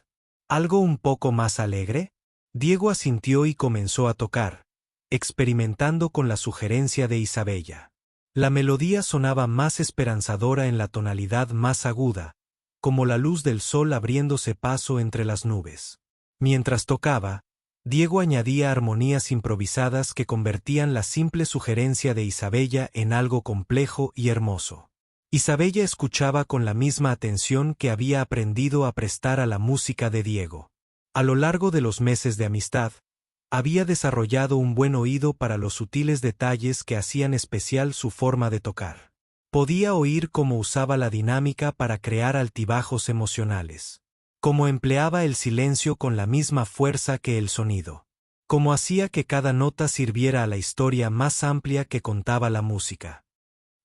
¿Algo un poco más alegre? Diego asintió y comenzó a tocar, experimentando con la sugerencia de Isabella. La melodía sonaba más esperanzadora en la tonalidad más aguda, como la luz del sol abriéndose paso entre las nubes. Mientras tocaba, Diego añadía armonías improvisadas que convertían la simple sugerencia de Isabella en algo complejo y hermoso. Isabella escuchaba con la misma atención que había aprendido a prestar a la música de Diego. A lo largo de los meses de amistad, Había desarrollado un buen oído para los sutiles detalles que hacían especial su forma de tocar. Podía oír cómo usaba la dinámica para crear altibajos emocionales. Cómo empleaba el silencio con la misma fuerza que el sonido. Cómo hacía que cada nota sirviera a la historia más amplia que contaba la música.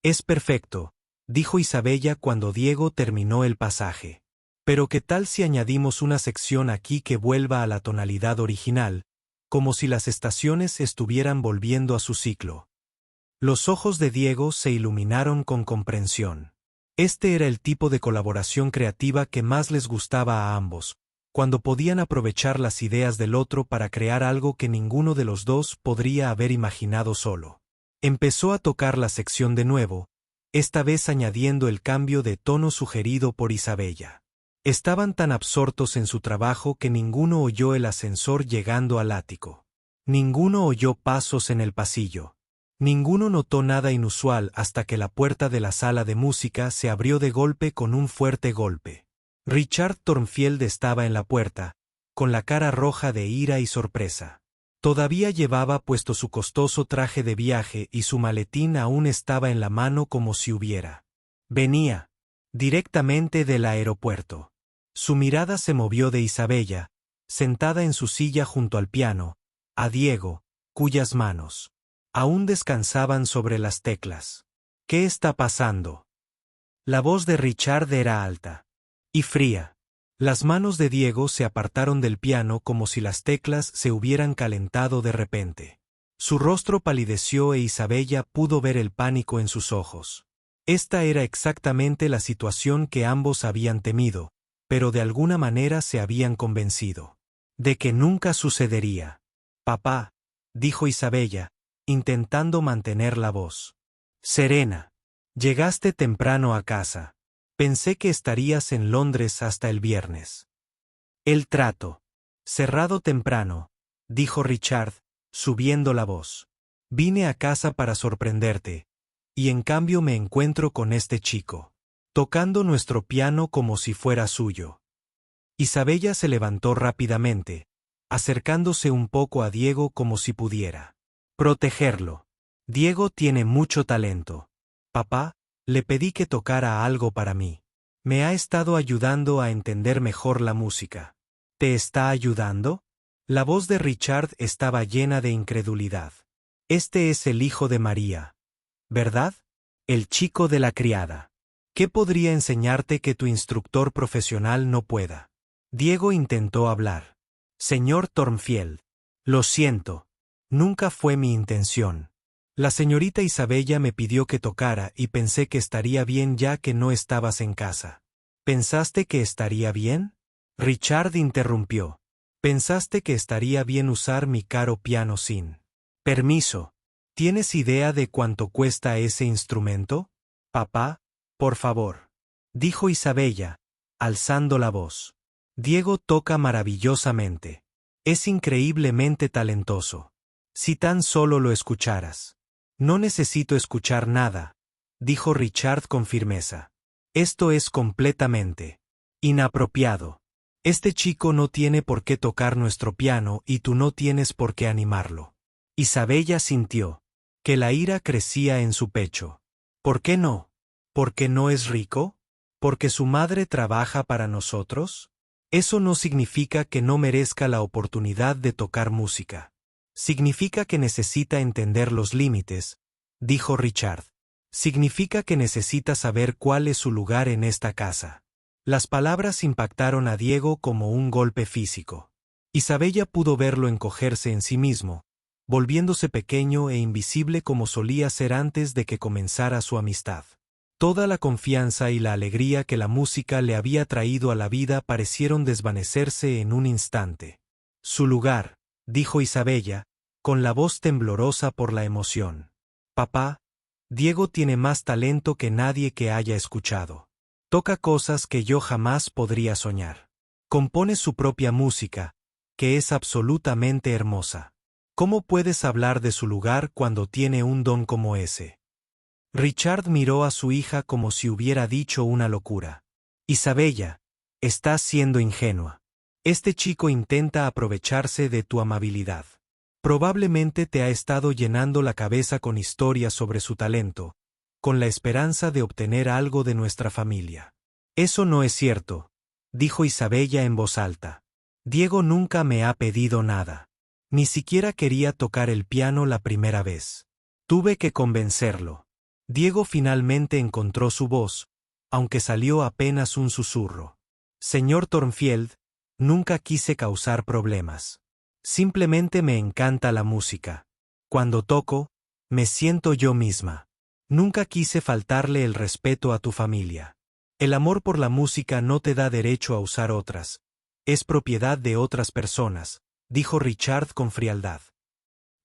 «Es perfecto», dijo Isabella cuando Diego terminó el pasaje. «Pero ¿qué tal si añadimos una sección aquí que vuelva a la tonalidad original, como si las estaciones estuvieran volviendo a su ciclo?» Los ojos de Diego se iluminaron con comprensión. Este era el tipo de colaboración creativa que más les gustaba a ambos, cuando podían aprovechar las ideas del otro para crear algo que ninguno de los dos podría haber imaginado solo. Empezó a tocar la sección de nuevo, esta vez añadiendo el cambio de tono sugerido por Isabella. Estaban tan absortos en su trabajo que ninguno oyó el ascensor llegando al ático. Ninguno oyó pasos en el pasillo. Ninguno notó nada inusual hasta que la puerta de la sala de música se abrió de golpe con un fuerte golpe. Richard Thornfield estaba en la puerta, con la cara roja de ira y sorpresa. Todavía llevaba puesto su costoso traje de viaje y su maletín aún estaba en la mano como si hubiera. Venía directamente del aeropuerto. Su mirada se movió de Isabella, sentada en su silla junto al piano, a Diego, cuyas manos aún descansaban sobre las teclas. «¿Qué está pasando?» La voz de Richard era alta y fría. Las manos de Diego se apartaron del piano como si las teclas se hubieran calentado de repente. Su rostro palideció e Isabella pudo ver el pánico en sus ojos. Esta era exactamente la situación que ambos habían temido, pero de alguna manera se habían convencido de que nunca sucedería. «Papá», dijo Isabella, intentando mantener la voz serena. «Llegaste temprano a casa. Pensé que estarías en Londres hasta el viernes». «El trato cerrado temprano», dijo Richard, subiendo la voz. «Vine a casa para sorprenderte, y en cambio me encuentro con este chico, tocando nuestro piano como si fuera suyo». Isabella se levantó rápidamente, acercándose un poco a Diego como si pudiera protegerlo. «Diego tiene mucho talento. Papá, le pedí que tocara algo para mí. Me ha estado ayudando a entender mejor la música». «¿Te está ayudando?» La voz de Richard estaba llena de incredulidad. «Este es el hijo de María, ¿verdad? El chico de la criada. ¿Qué podría enseñarte que tu instructor profesional no pueda?» Diego intentó hablar. «Señor Thornfield, lo siento. Nunca fue mi intención. La señorita Isabella me pidió que tocara y pensé que estaría bien ya que no estabas en casa». «¿Pensaste que estaría bien?» Richard interrumpió. «¿Pensaste que estaría bien usar mi caro piano sin permiso? ¿Tienes idea de cuánto cuesta ese instrumento?» «Papá, por favor», dijo Isabella, alzando la voz. «Diego toca maravillosamente. Es increíblemente talentoso. Si tan solo lo escucharas». «No necesito escuchar nada», dijo Richard con firmeza. «Esto es completamente inapropiado. Este chico no tiene por qué tocar nuestro piano y tú no tienes por qué animarlo». Isabella sintió que la ira crecía en su pecho. «¿Por qué no? ¿Porque no es rico? ¿Porque su madre trabaja para nosotros? Eso no significa que no merezca la oportunidad de tocar música. Significa que necesita entender los límites», dijo Richard. «Significa que necesita saber cuál es su lugar en esta casa». Las palabras impactaron a Diego como un golpe físico. Isabella pudo verlo encogerse en sí mismo, volviéndose pequeño e invisible como solía ser antes de que comenzara su amistad. Toda la confianza y la alegría que la música le había traído a la vida parecieron desvanecerse en un instante. «Su lugar», dijo Isabella, con la voz temblorosa por la emoción. «Papá, Diego tiene más talento que nadie que haya escuchado. Toca cosas que yo jamás podría soñar. Compone su propia música, que es absolutamente hermosa. ¿Cómo puedes hablar de su lugar cuando tiene un don como ese?» Richard miró a su hija como si hubiera dicho una locura. «Isabella, estás siendo ingenua. Este chico intenta aprovecharse de tu amabilidad». Probablemente te ha estado llenando la cabeza con historias sobre su talento, con la esperanza de obtener algo de nuestra familia. Eso no es cierto, dijo Isabella en voz alta. Diego nunca me ha pedido nada. Ni siquiera quería tocar el piano la primera vez. Tuve que convencerlo. Diego finalmente encontró su voz, aunque salió apenas un susurro. Señor Thornfield, nunca quise causar problemas. Simplemente me encanta la música. Cuando toco, me siento yo misma. Nunca quise faltarle el respeto a tu familia. El amor por la música no te da derecho a usar otras. Es propiedad de otras personas, dijo Richard con frialdad.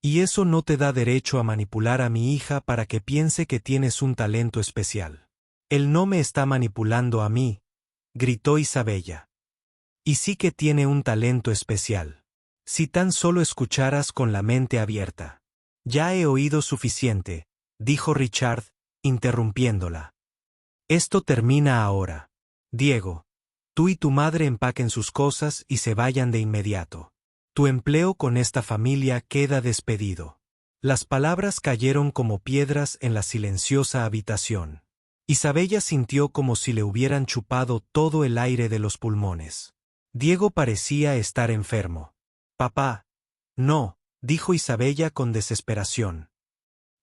Y eso no te da derecho a manipular a mi hija para que piense que tienes un talento especial. Él no me está manipulando a mí, gritó Isabella. Y sí que tiene un talento especial. Si tan solo escucharas con la mente abierta. Ya he oído suficiente, dijo Richard, interrumpiéndola. Esto termina ahora. Diego, tú y tu madre empaquen sus cosas y se vayan de inmediato. Tu empleo con esta familia queda despedido. Las palabras cayeron como piedras en la silenciosa habitación. Isabella sintió como si le hubieran chupado todo el aire de los pulmones. Diego parecía estar enfermo. Papá. No, dijo Isabella con desesperación.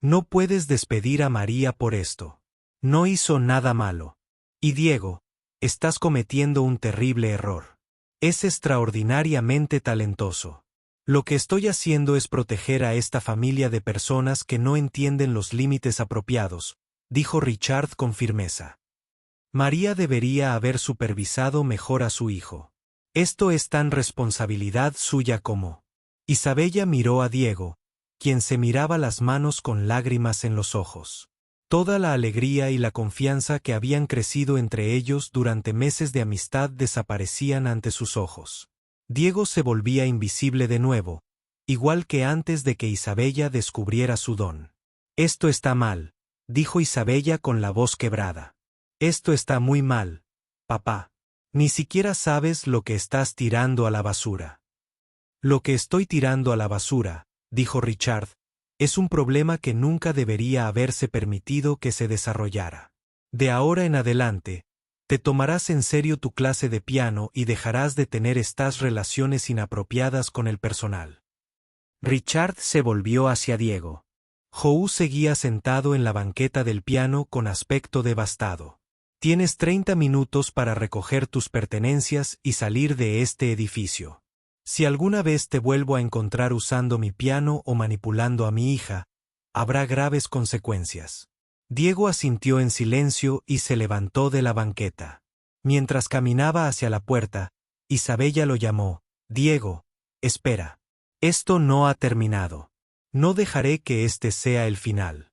No puedes despedir a María por esto. No hizo nada malo. Y Diego, estás cometiendo un terrible error. Es extraordinariamente talentoso. Lo que estoy haciendo es proteger a esta familia de personas que no entienden los límites apropiados, dijo Richard con firmeza. María debería haber supervisado mejor a su hijo. Esto es tan responsabilidad suya como... Isabella miró a Diego, quien se miraba las manos con lágrimas en los ojos. Toda la alegría y la confianza que habían crecido entre ellos durante meses de amistad desaparecían ante sus ojos. Diego se volvía invisible de nuevo, igual que antes de que Isabella descubriera su don. Esto está mal, dijo Isabella con la voz quebrada. Esto está muy mal, papá. Ni siquiera sabes lo que estás tirando a la basura. Lo que estoy tirando a la basura, dijo Richard, es un problema que nunca debería haberse permitido que se desarrollara. De ahora en adelante, te tomarás en serio tu clase de piano y dejarás de tener estas relaciones inapropiadas con el personal. Richard se volvió hacia Diego. Joe seguía sentado en la banqueta del piano con aspecto devastado. Tienes 30 minutos para recoger tus pertenencias y salir de este edificio. Si alguna vez te vuelvo a encontrar usando mi piano o manipulando a mi hija, habrá graves consecuencias. Diego asintió en silencio y se levantó de la banqueta. Mientras caminaba hacia la puerta, Isabella lo llamó. Diego, espera. Esto no ha terminado. No dejaré que este sea el final.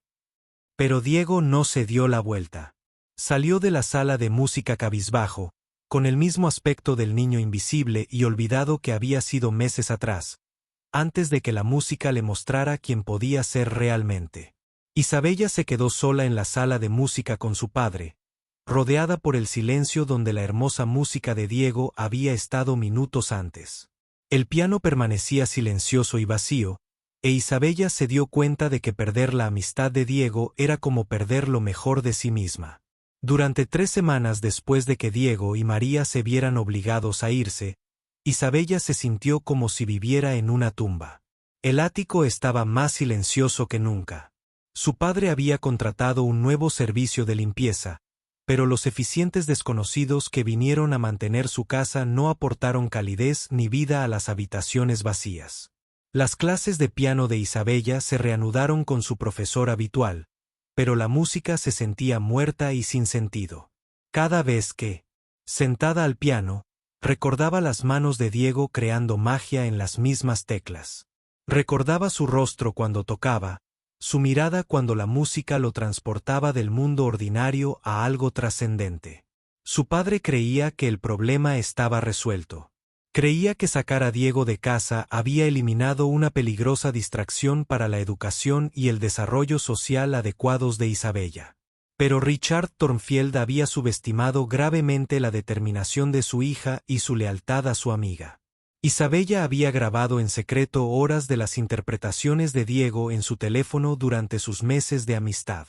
Pero Diego no se dio la vuelta. Salió de la sala de música cabizbajo, con el mismo aspecto del niño invisible y olvidado que había sido meses atrás, antes de que la música le mostrara quién podía ser realmente. Isabella se quedó sola en la sala de música con su padre, rodeada por el silencio donde la hermosa música de Diego había estado minutos antes. El piano permanecía silencioso y vacío, e Isabella se dio cuenta de que perder la amistad de Diego era como perder lo mejor de sí misma. Durante 3 semanas después de que Diego y María se vieran obligados a irse, Isabella se sintió como si viviera en una tumba. El ático estaba más silencioso que nunca. Su padre había contratado un nuevo servicio de limpieza, pero los eficientes desconocidos que vinieron a mantener su casa no aportaron calidez ni vida a las habitaciones vacías. Las clases de piano de Isabella se reanudaron con su profesor habitual, pero la música se sentía muerta y sin sentido. Cada vez que, sentada al piano, recordaba las manos de Diego creando magia en las mismas teclas. Recordaba su rostro cuando tocaba, su mirada cuando la música lo transportaba del mundo ordinario a algo trascendente. Su padre creía que el problema estaba resuelto. Creía que sacar a Diego de casa había eliminado una peligrosa distracción para la educación y el desarrollo social adecuados de Isabella. Pero Richard Thornfield había subestimado gravemente la determinación de su hija y su lealtad a su amiga. Isabella había grabado en secreto horas de las interpretaciones de Diego en su teléfono durante sus meses de amistad.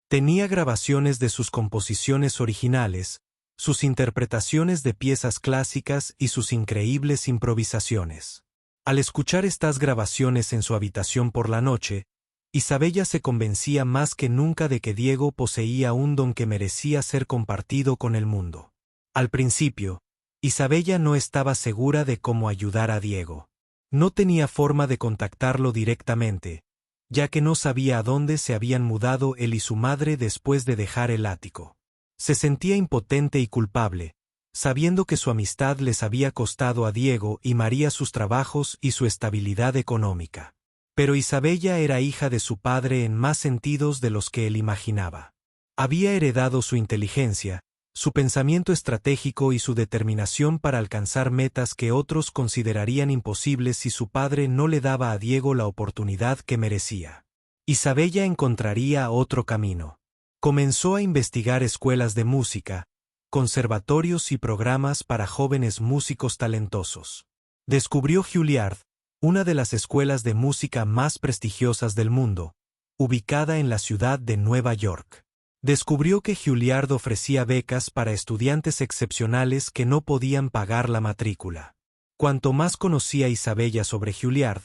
Tenía grabaciones de sus composiciones originales, sus interpretaciones de piezas clásicas y sus increíbles improvisaciones. Al escuchar estas grabaciones en su habitación por la noche, Isabella se convencía más que nunca de que Diego poseía un don que merecía ser compartido con el mundo. Al principio, Isabella no estaba segura de cómo ayudar a Diego. No tenía forma de contactarlo directamente, ya que no sabía a dónde se habían mudado él y su madre después de dejar el ático. Se sentía impotente y culpable, sabiendo que su amistad les había costado a Diego y María sus trabajos y su estabilidad económica. Pero Isabella era hija de su padre en más sentidos de los que él imaginaba. Había heredado su inteligencia, su pensamiento estratégico y su determinación para alcanzar metas que otros considerarían imposibles si su padre no le daba a Diego la oportunidad que merecía. Isabella encontraría otro camino. Comenzó a investigar escuelas de música, conservatorios y programas para jóvenes músicos talentosos. Descubrió Juilliard, una de las escuelas de música más prestigiosas del mundo, ubicada en la ciudad de Nueva York. Descubrió que Juilliard ofrecía becas para estudiantes excepcionales que no podían pagar la matrícula. Cuanto más conocía Isabella sobre Juilliard,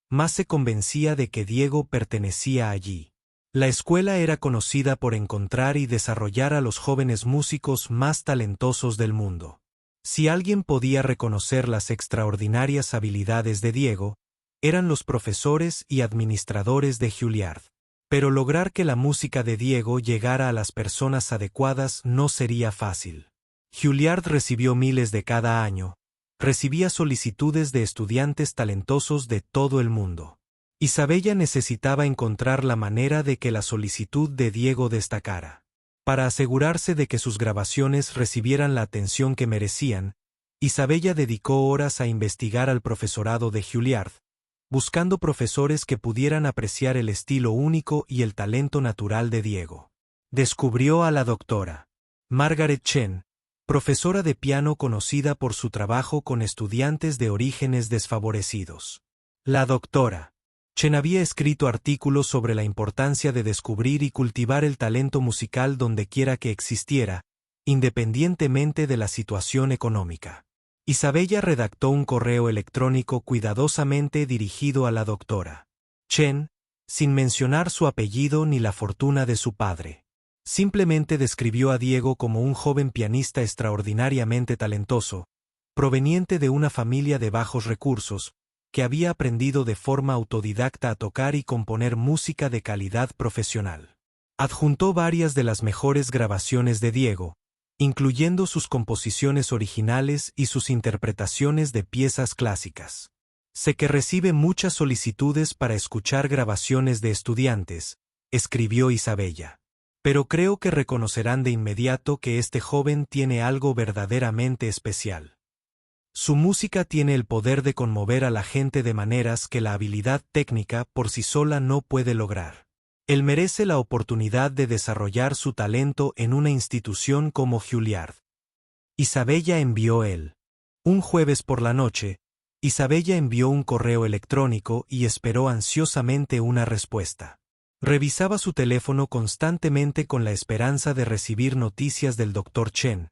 más se convencía de que Diego pertenecía allí. La escuela era conocida por encontrar y desarrollar a los jóvenes músicos más talentosos del mundo. Si alguien podía reconocer las extraordinarias habilidades de Diego, eran los profesores y administradores de Juilliard. Pero lograr que la música de Diego llegara a las personas adecuadas no sería fácil. Juilliard recibió miles de cada año, recibía solicitudes de estudiantes talentosos de todo el mundo. Isabella necesitaba encontrar la manera de que la solicitud de Diego destacara. Para asegurarse de que sus grabaciones recibieran la atención que merecían, Isabella dedicó horas a investigar al profesorado de Juilliard, buscando profesores que pudieran apreciar el estilo único y el talento natural de Diego. Descubrió a la doctora Margaret Chen, profesora de piano conocida por su trabajo con estudiantes de orígenes desfavorecidos. La doctora Chen había escrito artículos sobre la importancia de descubrir y cultivar el talento musical dondequiera que existiera, independientemente de la situación económica. Isabella redactó un correo electrónico cuidadosamente dirigido a la doctora Chen, sin mencionar su apellido ni la fortuna de su padre. Simplemente describió a Diego como un joven pianista extraordinariamente talentoso, proveniente de una familia de bajos recursos, que había aprendido de forma autodidacta a tocar y componer música de calidad profesional. Adjuntó varias de las mejores grabaciones de Diego, incluyendo sus composiciones originales y sus interpretaciones de piezas clásicas. Sé que recibe muchas solicitudes para escuchar grabaciones de estudiantes, escribió Isabella. Pero creo que reconocerán de inmediato que este joven tiene algo verdaderamente especial. Su música tiene el poder de conmover a la gente de maneras que la habilidad técnica por sí sola no puede lograr. Él merece la oportunidad de desarrollar su talento en una institución como Juilliard. Isabella envió él. Un jueves por la noche, Isabella envió un correo electrónico y esperó ansiosamente una respuesta. Revisaba su teléfono constantemente con la esperanza de recibir noticias del Dr. Chen,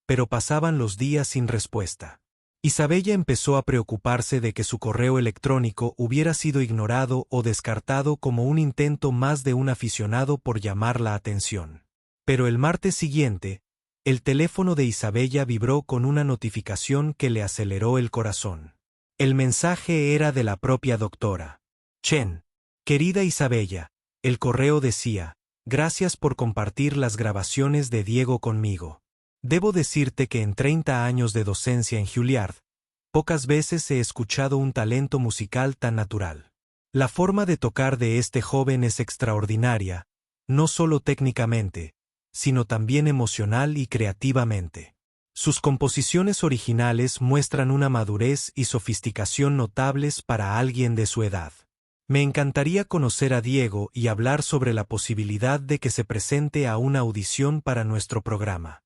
pero pasaban los días sin respuesta. Isabella empezó a preocuparse de que su correo electrónico hubiera sido ignorado o descartado como un intento más de un aficionado por llamar la atención. Pero el martes siguiente, el teléfono de Isabella vibró con una notificación que le aceleró el corazón. El mensaje era de la propia doctora Chen. Querida Isabella, el correo decía: gracias por compartir las grabaciones de Diego conmigo. Debo decirte que en 30 años de docencia en Juilliard, pocas veces he escuchado un talento musical tan natural. La forma de tocar de este joven es extraordinaria, no solo técnicamente, sino también emocional y creativamente. Sus composiciones originales muestran una madurez y sofisticación notables para alguien de su edad. Me encantaría conocer a Diego y hablar sobre la posibilidad de que se presente a una audición para nuestro programa.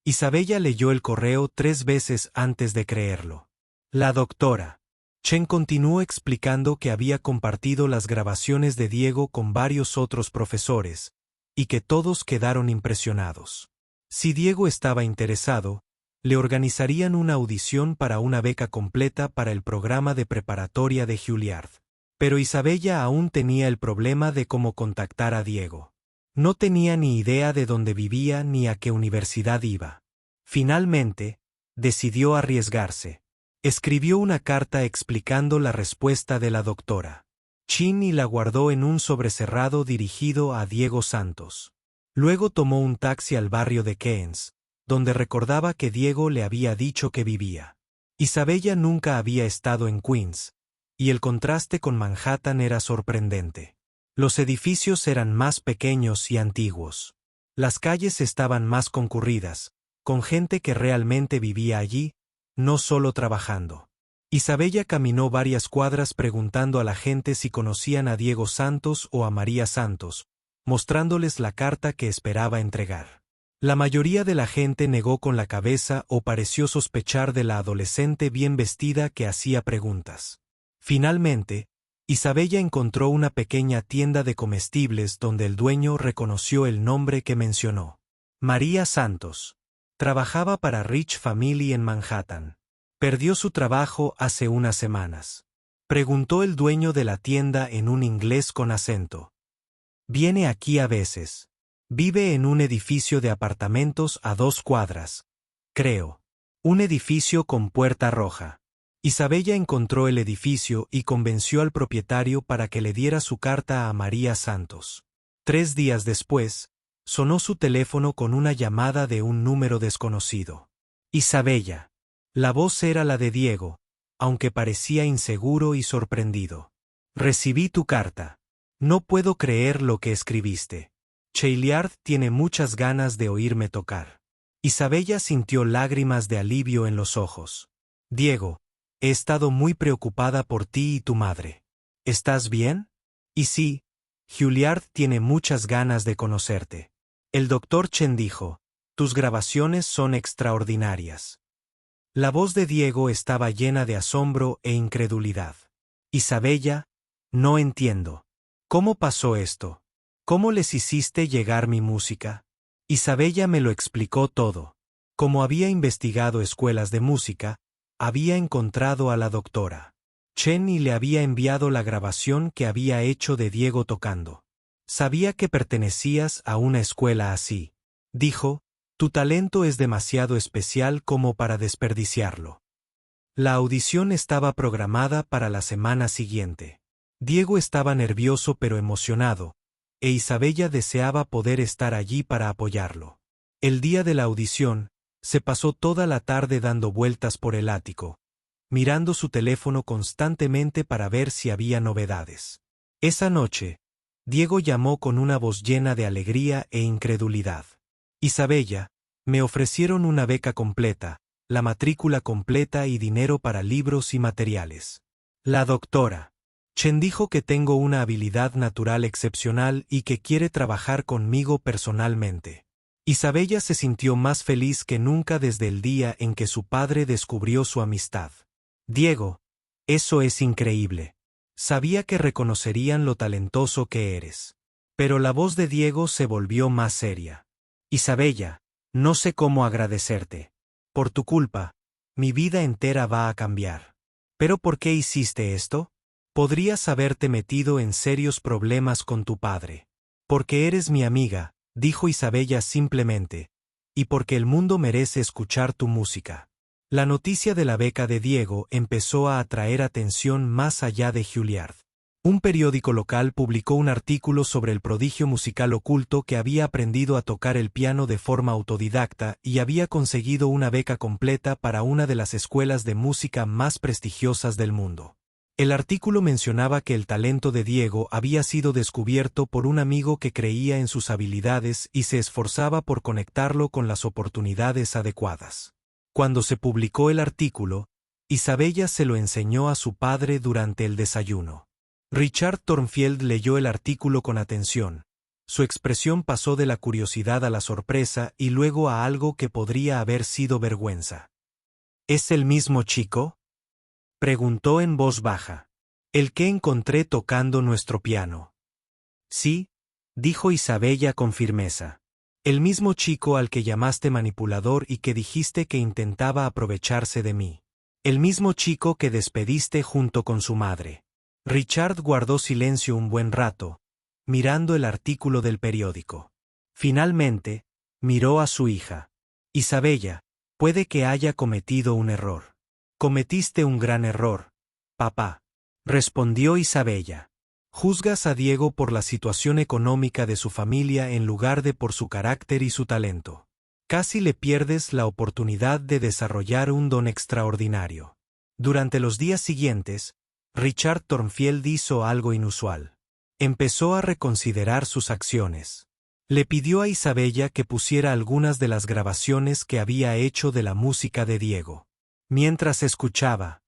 Isabella leyó el correo 3 veces antes de creerlo. La doctora Chen continuó explicando que había compartido las grabaciones de Diego con varios otros profesores, y que todos quedaron impresionados. Si Diego estaba interesado, le organizarían una audición para una beca completa para el programa de preparatoria de Juilliard. Pero Isabella aún tenía el problema de cómo contactar a Diego. No tenía ni idea de dónde vivía ni a qué universidad iba. Finalmente, decidió arriesgarse. Escribió una carta explicando la respuesta de la doctora Chin y la guardó en un sobrecerrado dirigido a Diego Santos. Luego tomó un taxi al barrio de Queens, donde recordaba que Diego le había dicho que vivía. Isabella nunca había estado en Queens, y el contraste con Manhattan era sorprendente. Los edificios eran más pequeños y antiguos. Las calles estaban más concurridas, con gente que realmente vivía allí, no solo trabajando. Isabella caminó varias cuadras preguntando a la gente si conocían a Diego Santos o a María Santos, mostrándoles la carta que esperaba entregar. La mayoría de la gente negó con la cabeza o pareció sospechar de la adolescente bien vestida que hacía preguntas. Finalmente, Isabella encontró una pequeña tienda de comestibles donde el dueño reconoció el nombre que mencionó. María Santos. Trabajaba para Rich Family en Manhattan. Perdió su trabajo hace unas semanas. Preguntó el dueño de la tienda en un inglés con acento. Viene aquí a veces. Vive en un edificio de apartamentos a 2 cuadras. Creo. Un edificio con puerta roja. Isabella encontró el edificio y convenció al propietario para que le diera su carta a María Santos. 3 días después, sonó su teléfono con una llamada de un número desconocido. Isabella. La voz era la de Diego, aunque parecía inseguro y sorprendido. Recibí tu carta. No puedo creer lo que escribiste. Juilliard tiene muchas ganas de oírme tocar. Isabella sintió lágrimas de alivio en los ojos. Diego, he estado muy preocupada por ti y tu madre. ¿Estás bien? Y sí, Juilliard tiene muchas ganas de conocerte. El doctor Chen dijo, tus grabaciones son extraordinarias. La voz de Diego estaba llena de asombro e incredulidad. Isabella, no entiendo. ¿Cómo pasó esto? ¿Cómo les hiciste llegar mi música? Isabella me lo explicó todo. Como había investigado escuelas de música, había encontrado a la doctora Chen y le había enviado la grabación que había hecho de Diego tocando. Sabía que pertenecías a una escuela así. Dijo, tu talento es demasiado especial como para desperdiciarlo. La audición estaba programada para la semana siguiente. Diego estaba nervioso pero emocionado, e Isabella deseaba poder estar allí para apoyarlo. El día de la audición, se pasó toda la tarde dando vueltas por el ático, mirando su teléfono constantemente para ver si había novedades. Esa noche, Diego llamó con una voz llena de alegría e incredulidad. Isabella, me ofrecieron una beca completa, la matrícula completa y dinero para libros y materiales. La doctora Chen dijo que tengo una habilidad natural excepcional y que quiere trabajar conmigo personalmente. Isabella se sintió más feliz que nunca desde el día en que su padre descubrió su amistad. Diego, eso es increíble. Sabía que reconocerían lo talentoso que eres. Pero la voz de Diego se volvió más seria. Isabella, no sé cómo agradecerte. Por tu culpa, mi vida entera va a cambiar. ¿Pero por qué hiciste esto? Podrías haberte metido en serios problemas con tu padre. Porque eres mi amiga, dijo Isabella simplemente, y porque el mundo merece escuchar tu música. La noticia de la beca de Diego empezó a atraer atención más allá de Juilliard. Un periódico local publicó un artículo sobre el prodigio musical oculto que había aprendido a tocar el piano de forma autodidacta y había conseguido una beca completa para una de las escuelas de música más prestigiosas del mundo. El artículo mencionaba que el talento de Diego había sido descubierto por un amigo que creía en sus habilidades y se esforzaba por conectarlo con las oportunidades adecuadas. Cuando se publicó el artículo, Isabella se lo enseñó a su padre durante el desayuno. Richard Thornfield leyó el artículo con atención. Su expresión pasó de la curiosidad a la sorpresa y luego a algo que podría haber sido vergüenza. ¿Es el mismo chico? Preguntó en voz baja. El que encontré tocando nuestro piano. Sí, dijo Isabella con firmeza. El mismo chico al que llamaste manipulador y que dijiste que intentaba aprovecharse de mí. El mismo chico que despediste junto con su madre. Richard guardó silencio un buen rato, mirando el artículo del periódico. Finalmente, miró a su hija. Isabella, puede que haya cometido un error. Cometiste un gran error, papá. Respondió Isabella. Juzgas a Diego por la situación económica de su familia en lugar de por su carácter y su talento. Casi le pierdes la oportunidad de desarrollar un don extraordinario. Durante los días siguientes, Richard Thornfield hizo algo inusual. Empezó a reconsiderar sus acciones. Le pidió a Isabella que pusiera algunas de las grabaciones que había hecho de la música de Diego. Mientras escuchaba,